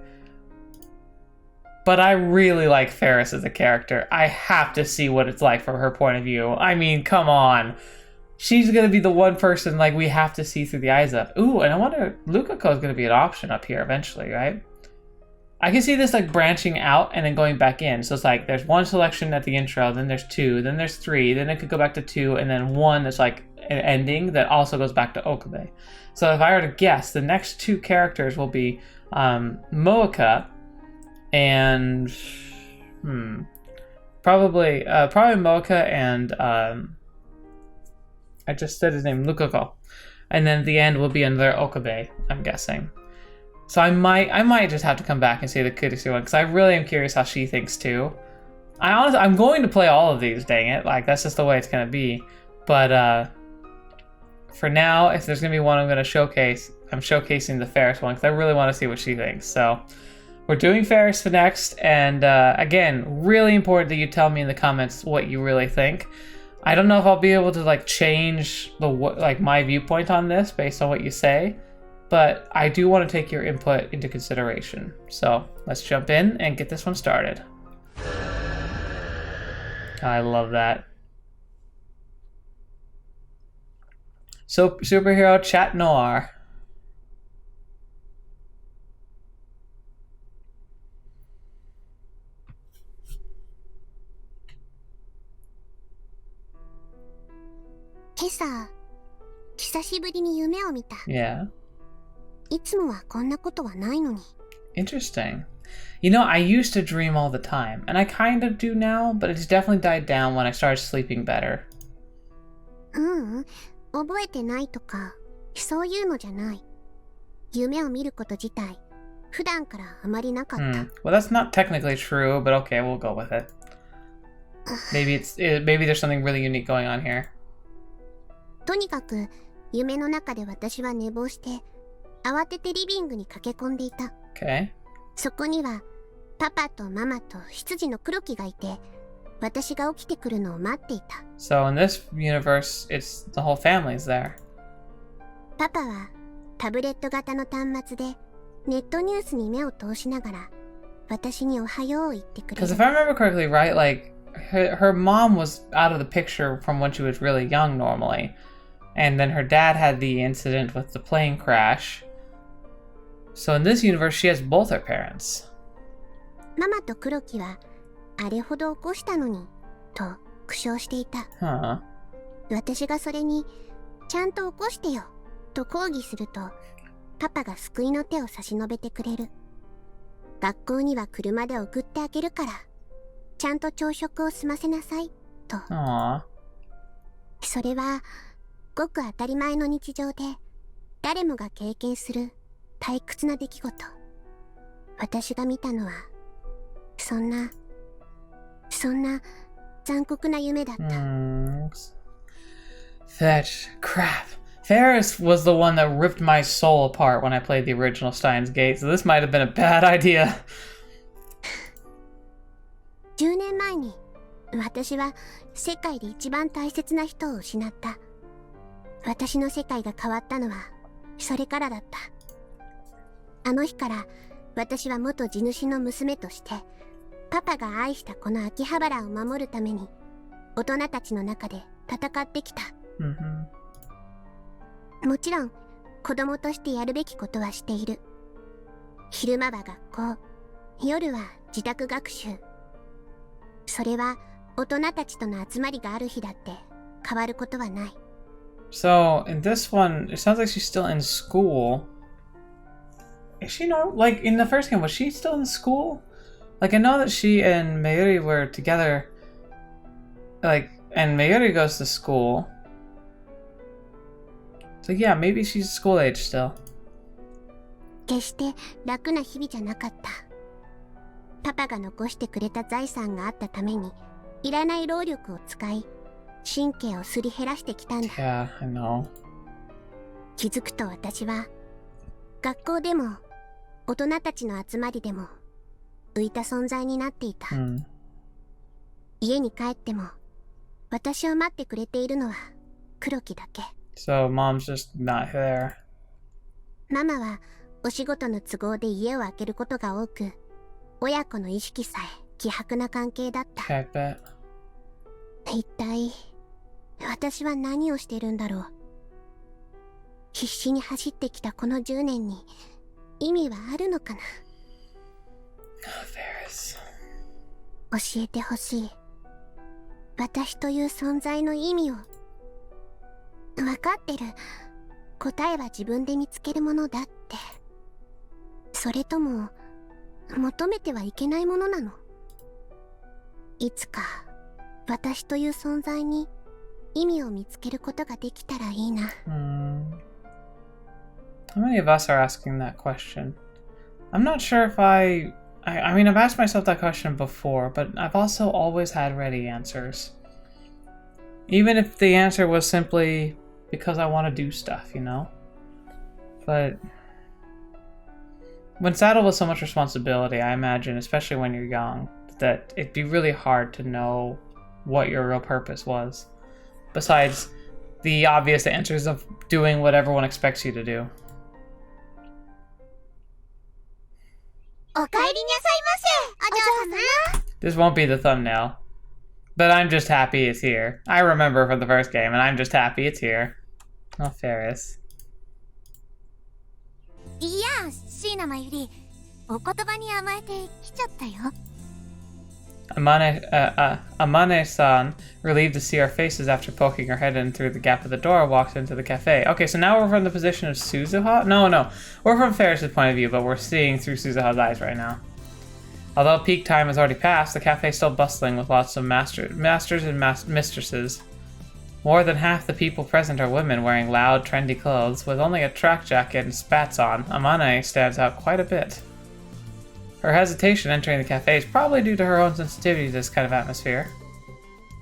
But I really like Ferris as a character. I have to see what it's like from her point of view. I mean, come on. She's going to be the one person like we have to see through the eyes of. Ooh, and I wonder, Lukako is going to be an option up here eventually, right? I can see this like branching out and then going back in. So it's like there's one selection at the intro, then there's two, then there's three, then it could go back to two, and then one that's like an ending that also goes back to Okabe. So if I were to guess, the next two characters will be Moeka and probably Moeka and I just said his name, Lukako. And then the end will be another Okabe, I'm guessing. So I might just have to come back and see the Kurisu one, because I really am curious how she thinks too. I'm going to play all of these, dang it. Like, that's just the way it's going to be. But for now, if there's going to be one I'm going to showcase, I'm showcasing the Ferris one, because I really want to see what she thinks. So we're doing Ferris for next. And again, really important that you tell me in the comments what you really think. I don't know if I'll be able to like change my viewpoint on this based on what you say. But I do want to take your input into consideration. So let's jump in and get this one started. I love that. So superhero chat noir. Kesa, 久しぶりに夢を見た。 Yeah. いつもはこんなことはないのに。 Interesting. You know, I used to dream all the time, and I kind of do now, but it's definitely died down when I started sleeping better. 覚えてないとか、そういうのじゃない。夢を見ること自体、普段からあまりなかった。Well, that's not technically true, but okay, we'll go with it. Maybe there's something really unique going on here. とにかく、夢の中で私は寝坊して、慌ててリビングに駆け込んでいた。Okay. そこにはパパとママと羊の黒木がいて、私が起きてくるのを待っていた。So in this universe, it's the whole family's there. パパはタブレット型の端末でネットニュースに目を通しながら私におはようを言ってくれる。 Because if I remember correctly, right, like her mom was out of the picture from when she was really young normally, and then her dad had the incident with the plane crash. So in this universe, she has both her parents. ママと黒木はあれほど起こしたのにと苦笑していた。Huh. 私がそれにちゃんと起こしてよと抗議すると、パパが救いの手を差し伸べてくれる。学校には車で送ってあげるから、ちゃんと朝食を済ませなさいと。Aww. それはごく当たり前の日常で誰もが経験する退屈な出来事。私が見たのはそんな残酷な夢だった。That crap. Ferris was the one that ripped my soul apart when I played the original Steinsgate, so this might have been a bad idea. 10年前に私は世界で一番大切な人を失った。私の世界が変わったのはそれからだった。あの日から私は元地主の娘として、パパが愛したこの秋葉原を守るために、大人たちの中で戦ってきた。もちろん、子供としてやるべきことはしている。昼間は学校、夜は自宅学習。それは大人たちとの集まりがある日だって変わることはない。So, in this one, it sounds like she's still in school. Is she not? Like, in the first game, was she still in school? Like, I know that she and Mayuri were together. Like, and Mayuri goes to school. So, yeah, maybe she's school age still. 決して楽な日々じゃなかった。パパが残してくれた財産があったために、いらない労力を使い、神経をすり減らしてきたんだ。Yeah, I know. 気づくと私は、学校でも、大人たちの集まりでも、浮いた存在になっていた。家に帰っても、私を待ってくれているのは黒木だけ。So, mom's just not there. ママは、お仕事の都合で家を空けることが多く、親子の意識さえ希薄な関係だった。I bet. 一体、私は何をしてるんだろう。必死に走ってきたこの10年に意味はあるのかな。教えてほしい。私という存在の意味を。わかってる。答えは自分で見つけるものだって。それとも、求めてはいけないものなの。いつか、私という存在に意味を見つけることができたらいいな。How many of us are asking that question? I'm not sure if I mean, I've asked myself that question before, but I've also always had ready answers. Even if the answer was simply because I want to do stuff, you know? But when saddled with so much responsibility, I imagine, especially when you're young, that it'd be really hard to know what your real purpose was. Besides the obvious answers of doing what everyone expects you to do. お帰りなさいませ、お嬢様。 This won't be the thumbnail. But I'm just happy it's here. I remember from the first game, and I'm just happy it's here. Oh, Ferris. いや、椎名真由里、お言葉に甘えて来ちゃったよ。Amane-san, relieved to see our faces after poking her head in through the gap of the door, walked into the cafe. Okay, so now we're from the position of Suzuha? No. We're from Ferris's point of view, but we're seeing through Suzuha's eyes right now. Although peak time has already passed, the cafe is still bustling with lots of masters and mistresses. More than half the people present are women wearing loud, trendy clothes, with only a track jacket and spats on. Amane stands out quite a bit. Her hesitation entering the cafe is probably due to her own sensitivity to this kind of atmosphere.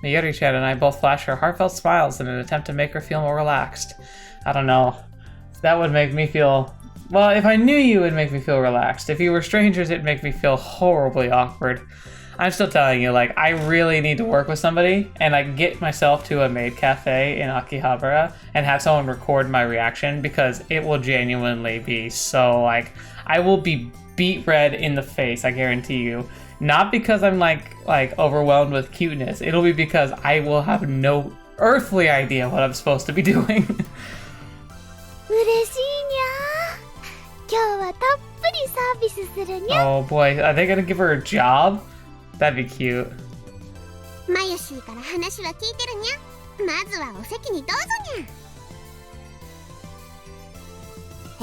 Mayuri-chan and I both flash her heartfelt smiles in an attempt to make her feel more relaxed. I don't know. That would make me feel... Well, if I knew you, it would make me feel relaxed. If you were strangers, it'd make me feel horribly awkward. I'm still telling you, like, I really need to work with somebody, and I can get myself to a maid cafe in Akihabara and have someone record my reaction, because it will genuinely be so, like, I will be beat red in the face, I guarantee you. Not because I'm like overwhelmed with cuteness. It'll be because I will have no earthly idea what I'm supposed to be doing. 嬉しいにゃ。今日はたっぷりサービスするにゃ。 Oh boy, are they gonna give her a job? That'd be cute. マユシーから話は聞いてるにゃ。まずはお席にどうぞに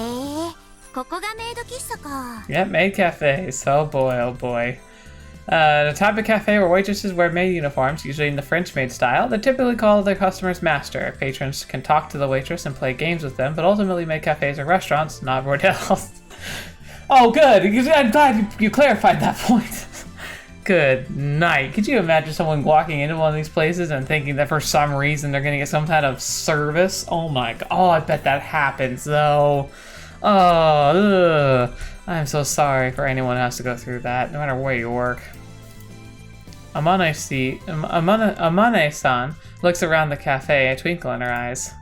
ゃ。へえ。ここがメイド喫茶か。 Yep, maid cafes. Oh boy, oh boy. The type of cafe where waitresses wear maid uniforms, usually in the French maid style. They typically call their customers master. Patrons can talk to the waitress and play games with them, but ultimately maid cafes are restaurants, not bordels. Oh, good. I'm glad you clarified that point. Good night. Could you imagine someone walking into one of these places and thinking that for some reason they're going to get some kind of service? Oh my god. Oh, I bet that happens, though. Oh, ugh. I'm so sorry for anyone who has to go through that, no matter where you work. Amane-san looks around the cafe, a twinkle in her eyes.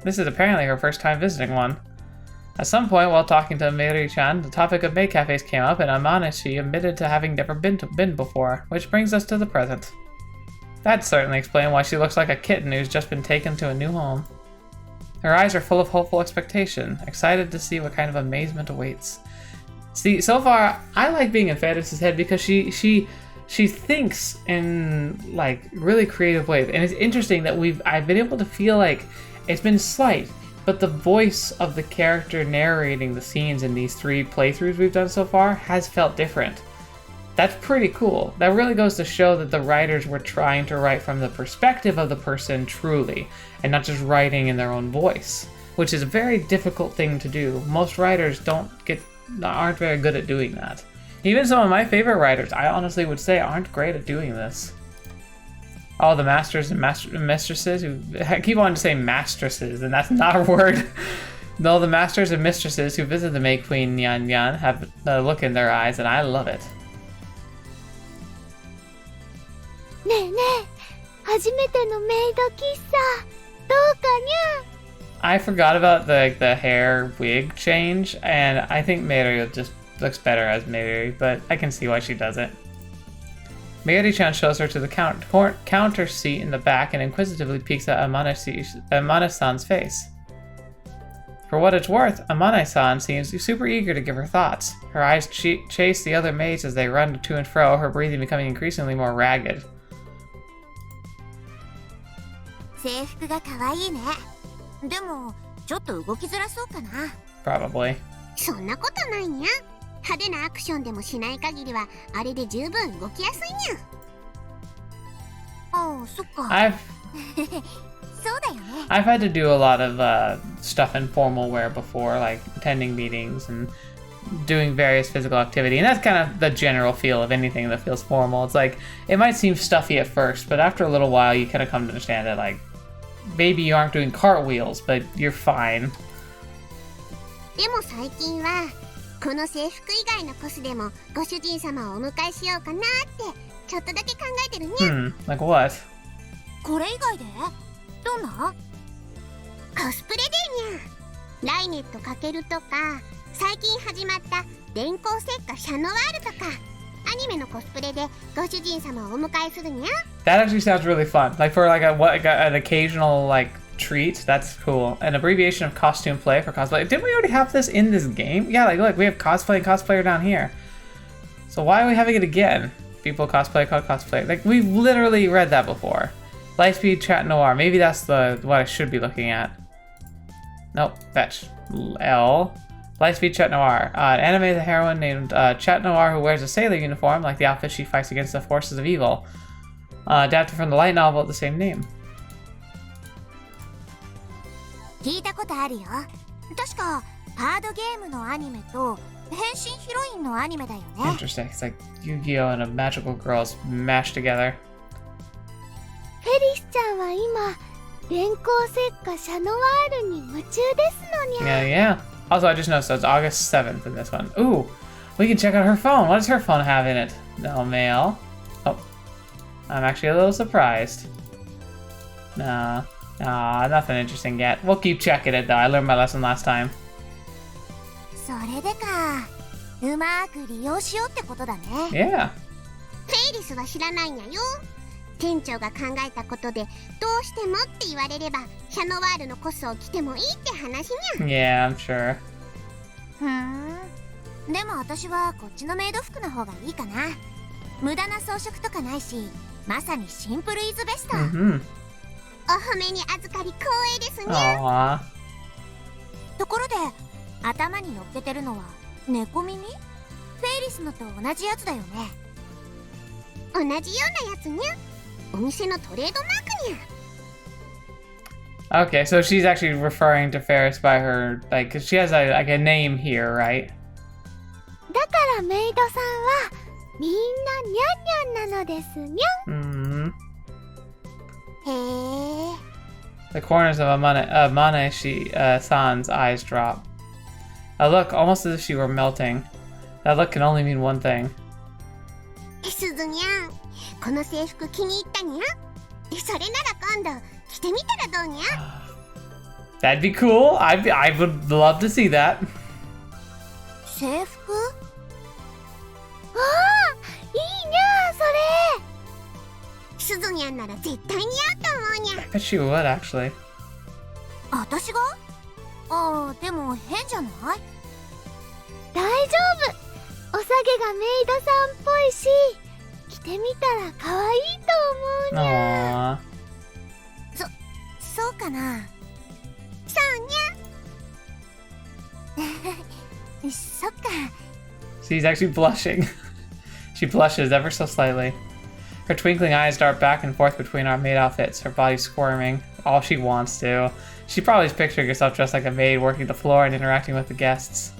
This is apparently her first time visiting one. At some point, while talking to Meiri-chan, the topic of maid cafes came up, and Amane admitted to having never been before, which brings us to the present. That certainly explains why she looks like a kitten who's just been taken to a new home. Her eyes are full of hopeful expectation, excited to see what kind of amazement awaits. See, so far, I like being in Fantas's head because she thinks in like really creative ways, and it's interesting that I've been able to feel like it's been slight, but the voice of the character narrating the scenes in these 3 playthroughs we've done so far has felt different. That's pretty cool. That really goes to show that the writers were trying to write from the perspective of the person truly, and not just writing in their own voice, which is a very difficult thing to do. Most writers aren't very good at doing that. Even some of my favorite writers, I honestly would say, aren't great at doing this. All the masters and mistresses I keep wanting to say mastresses, and that's not a word. All the masters and mistresses who visit the Maid Queen Nyan Nyan have a look in their eyes, and I love it. ねえねえ、初めてのメイド喫茶どうかにゃ。 I forgot about the hair wig change, and I think Meiri just looks better as Meiri, but I can see why she does it. Meiri-chan shows her to the counter seat in the back and inquisitively peeks at Amane-san's face. For what it's worth, Amane-san seems super eager to give her thoughts. Her eyes chase the other maids as they run to and fro, her breathing becoming increasingly more ragged. 制服が可愛いね。でもちょっと動きづらそうかな。 Probably. そんなことないにゃ。派手なアクションでもしない限りはあれで十分動きやすいにゃ。ああ、そっか。そうだよね。I've had to do a lot of stuff in formal wear before, like attending meetings and doing various physical activity, and that's kind of the general feel of anything that feels formal. It's like, it might seem stuffy at first, but after a little while you kind of come to understand that, like, maybe you aren't doing cartwheels, but you're fine. でも最近はこの制服以外のコスでもご主人様をお迎えしようかなってちょっとだけ考えてるにゃ。Like what? これ以外でどんなコスプレでにゃ。ライネットかけるとか、最近始まった電光石火シャノワールとか、アニメのコスプレでご主人様をお迎えするにゃ。 That actually sounds really fun. Like for like an occasional like treat. That's cool. An abbreviation of costume play for cosplay. Didn't we already have this in this game? Yeah, like look, we have cosplay and cosplayer down here. So why are we having it again? People cosplay, cosplay. Like we've literally read that before. Lightspeed Chat Noir. Maybe that's what I should be looking at. Nope. Fetch. L. Lightspeed Chat Noir. An anime the heroine named Chat Noir who wears a sailor uniform like the outfit she fights against the forces of evil. Adapted from the light novel of the same name. 聞いたことあるよ。確かカードゲームのアニメと変身ヒロインのアニメだよね。 Interesting. It's like Yu-Gi-Oh and a magical girls mashed together. フェリスちゃんは今電光石火シャノワールに夢中ですのにゃ。 Yeah. Also, I just noticed so it's August 7th in this one. Ooh, we can check out her phone. What does her phone have in it? No mail. Oh, I'm actually a little surprised. Nah, nothing interesting yet. We'll keep checking it though. I learned my lesson last time. それでか。うまく利用しようってことだね。 Yeah. フェイリスは知らないんやよ。店長が考えたことでどうしてもって言われればシャノワールのコスを着てもいいって話にゃ。 Yeah, I'm sure. でも私はこっちのメイド服の方がいいかな。無駄な装飾とかないし、まさにシンプルイズベスト。Mm-hmm. お褒めに預かり光栄ですね。 Aww. ところで頭に乗っけてるのは猫耳？フェイリスのと同じやつだよね。同じようなやつにゃ。お店のトレードマークにゃ。 Okay, so she's actually referring to Ferris by her, like, 'cause she has like a name here, right? だからメイドさんはみんなニャンニャンなのですにゃ。 へえ。 The corners of Amane-san's eyes drop. A look almost as if she were melting. That look can only mean one thing. すずにゃん、この制服気に入ったにゃ。それなら今度着てみたらどうにゃ。That'd be cool. I would love to see that. 制服？ああ、いいにゃそれ。すずにゃんなら絶対似合うと思うにゃ。 I bet she would, actually. 私が？ああ、でも変じゃない？大丈夫。おさげがメイドさんっぽいし、着てみたら可愛いと思うにゃ。そうかな。そうにゃ。そっか。She's actually blushing. She blushes ever so slightly. Her twinkling eyes dart back and forth between our maid outfits, her body squirming. All she wants to. She probably is picturing herself dressed like a maid, working the floor and interacting with the guests.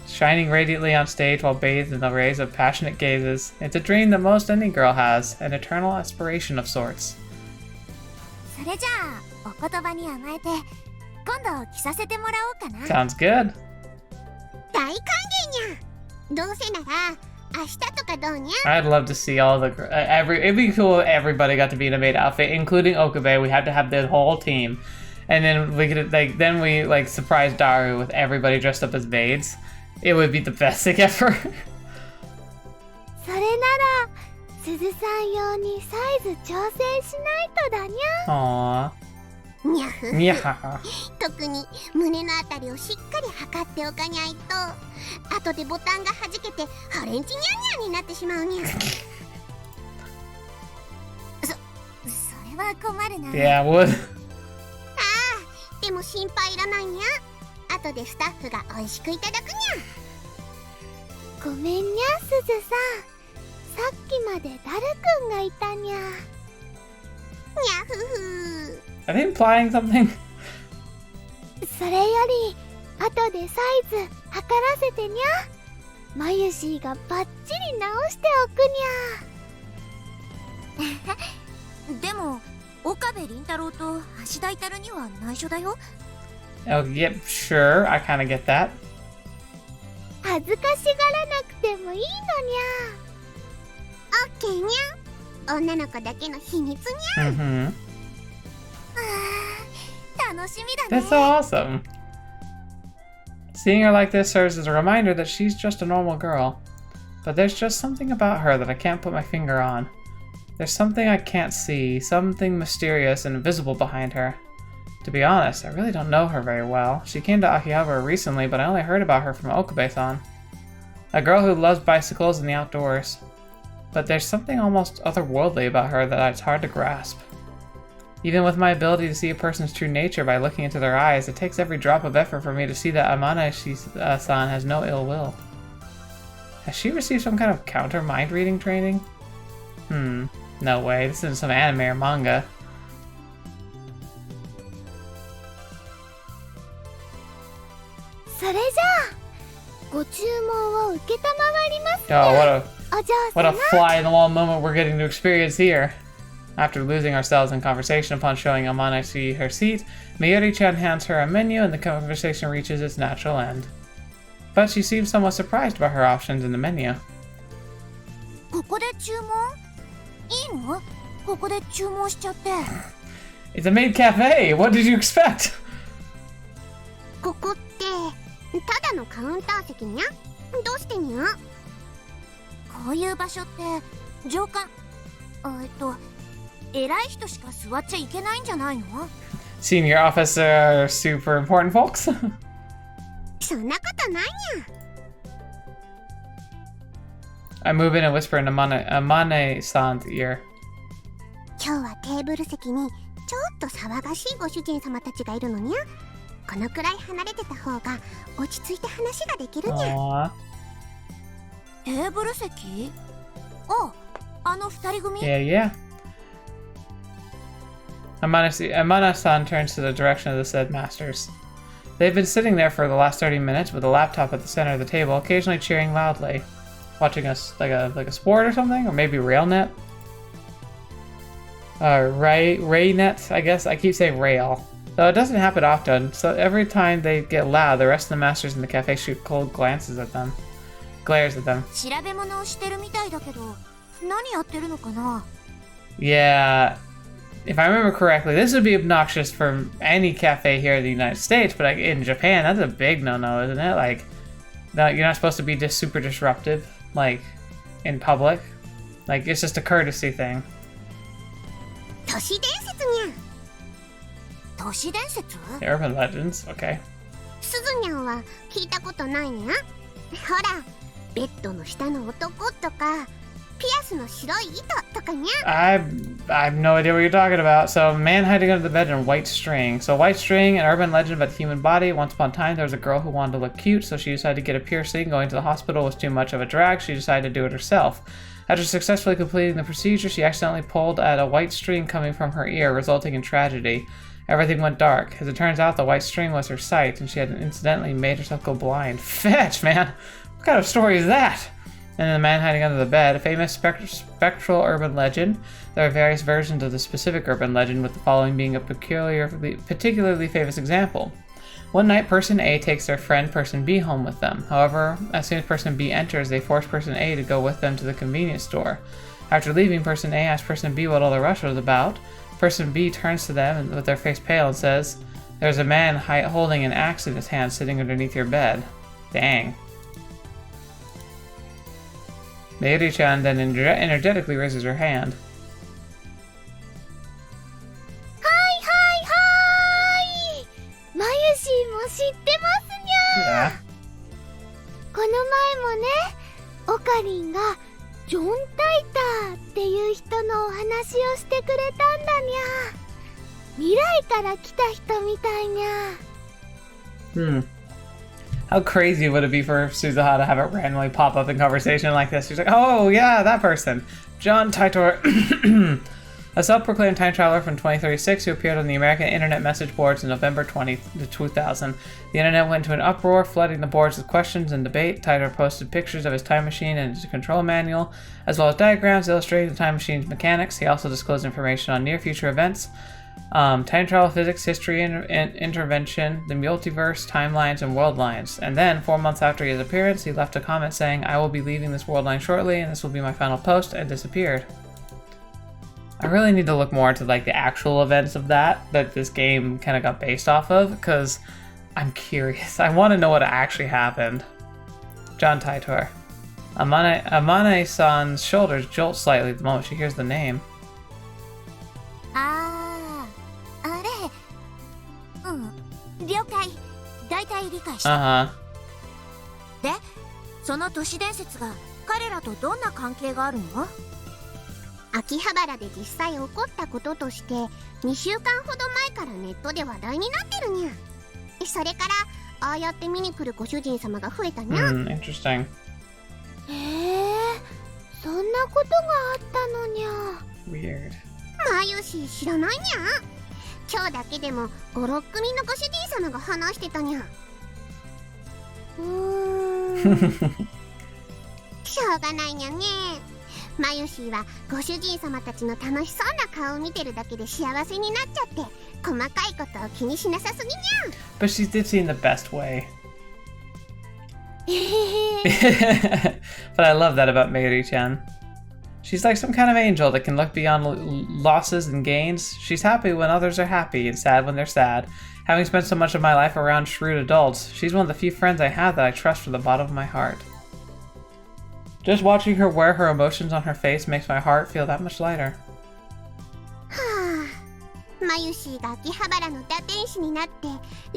Shining radiantly on stage while bathed in the rays of passionate gazes. It's a dream that most any girl has, an eternal aspiration of sorts. それじゃあ、お言葉に甘えて、今度着させてもらおうかな。 Sounds good. 大歓迎にゃ。どうせなら明日とかどうにゃ。 I'd love to see all the it'd be cool if everybody got to be in a maid outfit, including Okabe. We had to have the whole team, and then we could like surprise Daru with everybody dressed up as maids. It would be the best thing ever. それならすずさん用にサイズ調整しないとだにゃ。 Aww. にゃふ。 Yeah. 特に胸のあたりをしっかり測っておかにゃいと、後でボタンが弾けてハレンチニャンニャンになってしまうにゃ。それは困るな。 Yeah, would. ああ、でも心配いらないにゃ。後でスタッフが美味しくいただくにゃ。ごめんにゃ、すずさん。さっきまでダルくんがいたにゃ。にゃふふ。 Are they implying something? それより後でサイズ測らせてにゃ。マユシーがバッチリ直しておくにゃ。でも岡部倫太郎と橋田至には内緒だよ。 Oh, yep, sure. I kind of get that. 恥ずかしがらなくてもいいのにゃ。オッケーにゃ。女の子だけの秘密にゃ。 Mm-hmm. 楽しみだね。 That's so awesome. Seeing her like this serves as a reminder that she's just a normal girl. But there's just something about her that I can't put my finger on. There's something I can't see, something mysterious and invisible behind her. To be honest, I really don't know her very well. She came to Akihabara recently, but I only heard about her from Okabe-san. A girl who loves bicycles and the outdoors. But there's something almost otherworldly about her that it's hard to grasp. Even with my ability to see a person's true nature by looking into their eyes, it takes every drop of effort for me to see that Amane-san has no ill will. Has she received some kind of counter mind reading training? No way, this isn't some anime or manga. それじゃあご注文を受けたまわります。 Oh, お嬢 what a 様。 fly in the wall moment we're getting to experience here. After losing ourselves in conversation upon showing Amane her seat, Mayuri-chan hands her a menu and the conversation reaches its natural end. But she seems somewhat surprised by her options in the menu. ここで注文？いいの？ここで注文しちゃって。 It's a maid cafe! What did you expect? ここってただのカウンター席にゃ？どうしてにゃ？こういう場所って上官偉い人しか座っちゃいけないんじゃないの？ Senior officer, super important folks? そんなことないにゃ。 I move in and whisper in Amane-san's ear. 今日はテーブル席にちょっと騒がしいご主人様たちがいるのにゃ。このくらい離れてた方が落ち着いて話ができるにゃ。 Aww. テーブル席？あの二人組？ Yeah. Amane-san turns to the direction of the said masters. They've been sitting there for the last 30 minutes with a laptop at the center of the table, occasionally cheering loudly. Watching us like a sport or something, or maybe RailNet. Raynet, I guess. I keep saying rail. Though it doesn't happen often, so every time they get loud, the rest of the masters in the cafe shoot cold glances at them. Glares at them. 調べ物をしてるみたいだけど、何やってるのかな？ Yeah. if I remember correctly, this would be obnoxious for any cafe here in the United States, but like in Japan, that's a big no-no, isn't it? Like, no, you're not supposed to be just super disruptive, like, in public. Like, it's just a courtesy thing. 都市伝説にゃ。都市伝説？ The urban legends, okay. すずにゃんは聞いたことないにゃ。ほら、ベッドの下の男とか、ピアスの白い糸とかにゃ。I have no idea what you're talking about. So, man hiding under the bed in white string. So, white string, an urban legend about the human body. Once upon a time, there was a girl who wanted to look cute, so she decided to get a piercing. Going to the hospital was too much of a drag. She decided to do it herself. After successfully completing the procedure, she accidentally pulled at a white string coming from her ear, resulting in tragedy. Everything went dark. As it turns out, the white string was her sight, and she had incidentally made herself go blind. Fetch, man! What kind of story is that? And the man hiding under the bed, a famous spectral urban legend. There are various versions of the specific urban legend, with the following being a particularly famous example. One night, Person A takes their friend Person B home with them. However, as soon as Person B enters, they force Person A to go with them to the convenience store. After leaving, Person A asks Person B what all the rush was about. Person B turns to them with their face pale and says, "There's a man holding an axe in his hand sitting underneath your bed." Dang. Meiri-chan then energetically raises her hand. はいはいはい。マユシーも知ってますにゃ。 Yeah. この前もね、オカリンがジョン・タイターっていう人のお話をしてくれたんだにゃ。未来から来た人みたいにゃ。How crazy would it be for Suzuha to have it randomly pop up in conversation like this? She's like, oh yeah, that person. John Titor. A self-proclaimed time traveler from 2036 who appeared on the American internet message boards in November 2000. The internet went into an uproar, flooding the boards with questions and debate. Titor posted pictures of his time machine and his control manual, as well as diagrams illustrating the time machine's mechanics. He also disclosed information on near-future events, time travel, physics, history, intervention, the multiverse, timelines, and world lines. And then, 4 months after his appearance, he left a comment saying, "I will be leaving this world line shortly, and this will be my final post," and disappeared. I really need to look more into like the actual events of that this game kind of got based off of, because I'm curious. I want to know what actually happened. John Titor. Amane-san's shoulders jolt slightly the moment she hears the name. あれ、了解。大体理解した。Uh-huh. で、その都市伝説が彼らとどんな関係があるの？秋葉原で実際起こったこととして2週間ほど前からネットで話題になってるにゃ。それからああやって見に来るご主人様が増えたにゃ。Interesting. へえ、そんなことがあったのにゃ。Weird. まゆし知らないにゃ。今日だけでも5、6組のご主人様が話してたにゃ。しょうがないにゃね。マユシーはご主人様たちの楽しそうな顔を見てるだけで幸せになっちゃって細かいことを気にしなさすぎにゃ。 But she's ditzy in the best way. But I love that about Meiri-chan. She's like some kind of angel that can look beyond losses and gains. She's happy when others are happy and sad when they're sad. Having spent so much of my life around shrewd adults, she's one of the few friends I have that I trust from the bottom of my heart. Just watching her wear her emotions on her face makes my heart feel that much lighter. はあ、マユシーが秋葉原の打天使になって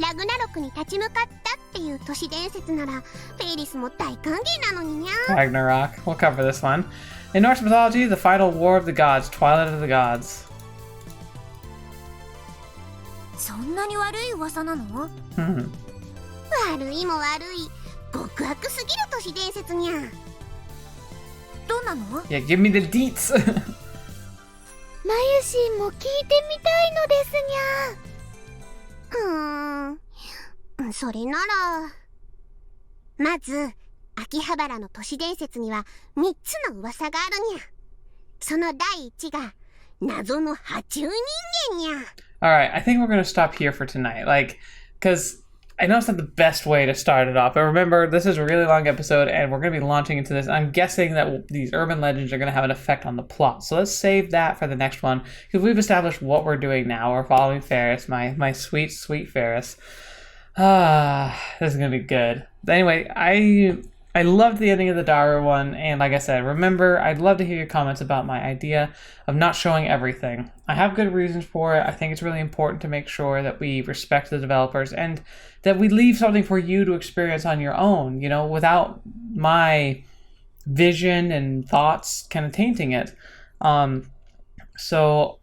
ラグナロクに立ち向かったっていう都市伝説ならフェイリスも大歓迎なのににゃ。 Ragnarok. We'll cover this one. In Norse mythology, the final war of the gods, Twilight of the Gods. そんなに悪い噂なの？悪いも悪い、極悪すぎる都市伝説にゃ。どんなの？ Yeah, give me the deets. マユシーも聞いてみたいのですにゃ。それならまず秋葉原の都市伝説には3つの噂があるにゃ。その第1が謎の爬虫人間にゃ。 Alright, I think we're gonna stop here for tonight. Like, because I know it's not the best way to start it off, but remember, this is a really long episode, and we're going to be launching into this. I'm guessing that these urban legends are going to have an effect on the plot, so let's save that for the next one, because we've established what we're doing now. We're following Ferris, my sweet, sweet Ferris. This is going to be good. But anyway, I loved the ending of the Daru one, and like I said, remember, I'd love to hear your comments about my idea of not showing everything. I have good reasons for it. I think it's really important to make sure that we respect the developers and that we leave something for you to experience on your own, you know, without my vision and thoughts kind of tainting it. So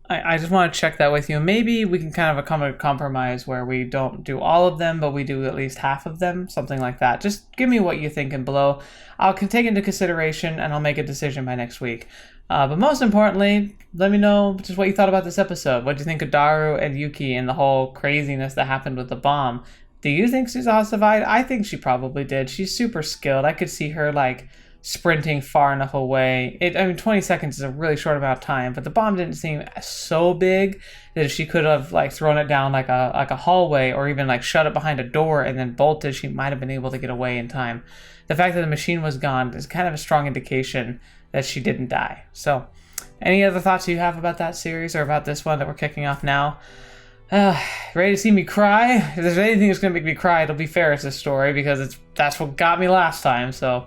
I just want to check that with you. Maybe we can kind of come to a compromise where we don't do all of them, but we do at least half of them, something like that. Just give me what you think below. I'll take into consideration and I'll make a decision by next week. But most importantly, let me know just what you thought about this episode. What do you think of Daru and Yuki and the whole craziness that happened with the bomb? Do you think Suzaha survived? I think she probably did. She's super skilled. I could see her like sprinting far enough away. 20 seconds is a really short amount of time, but the bomb didn't seem so big that if she could have like thrown it down like a hallway or even like shut it behind a door and then bolted, she might have been able to get away in time. The fact that the machine was gone is kind of a strong indication that she didn't die. So, any other thoughts you have about that series or about this one that we're kicking off now? Ready to see me cry? If there's anything that's going to make me cry, it'll be Ferris' story, because that's what got me last time, so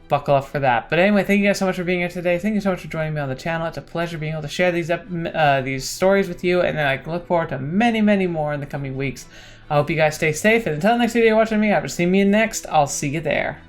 buckle up for that. But anyway, thank you guys so much for being here today. Thank you so much for joining me on the channel. It's a pleasure being able to share these stories with you, and then I look forward to many, many more in the coming weeks. I hope you guys stay safe, and until the next video you're watching me, after seeing me next, I'll see you there.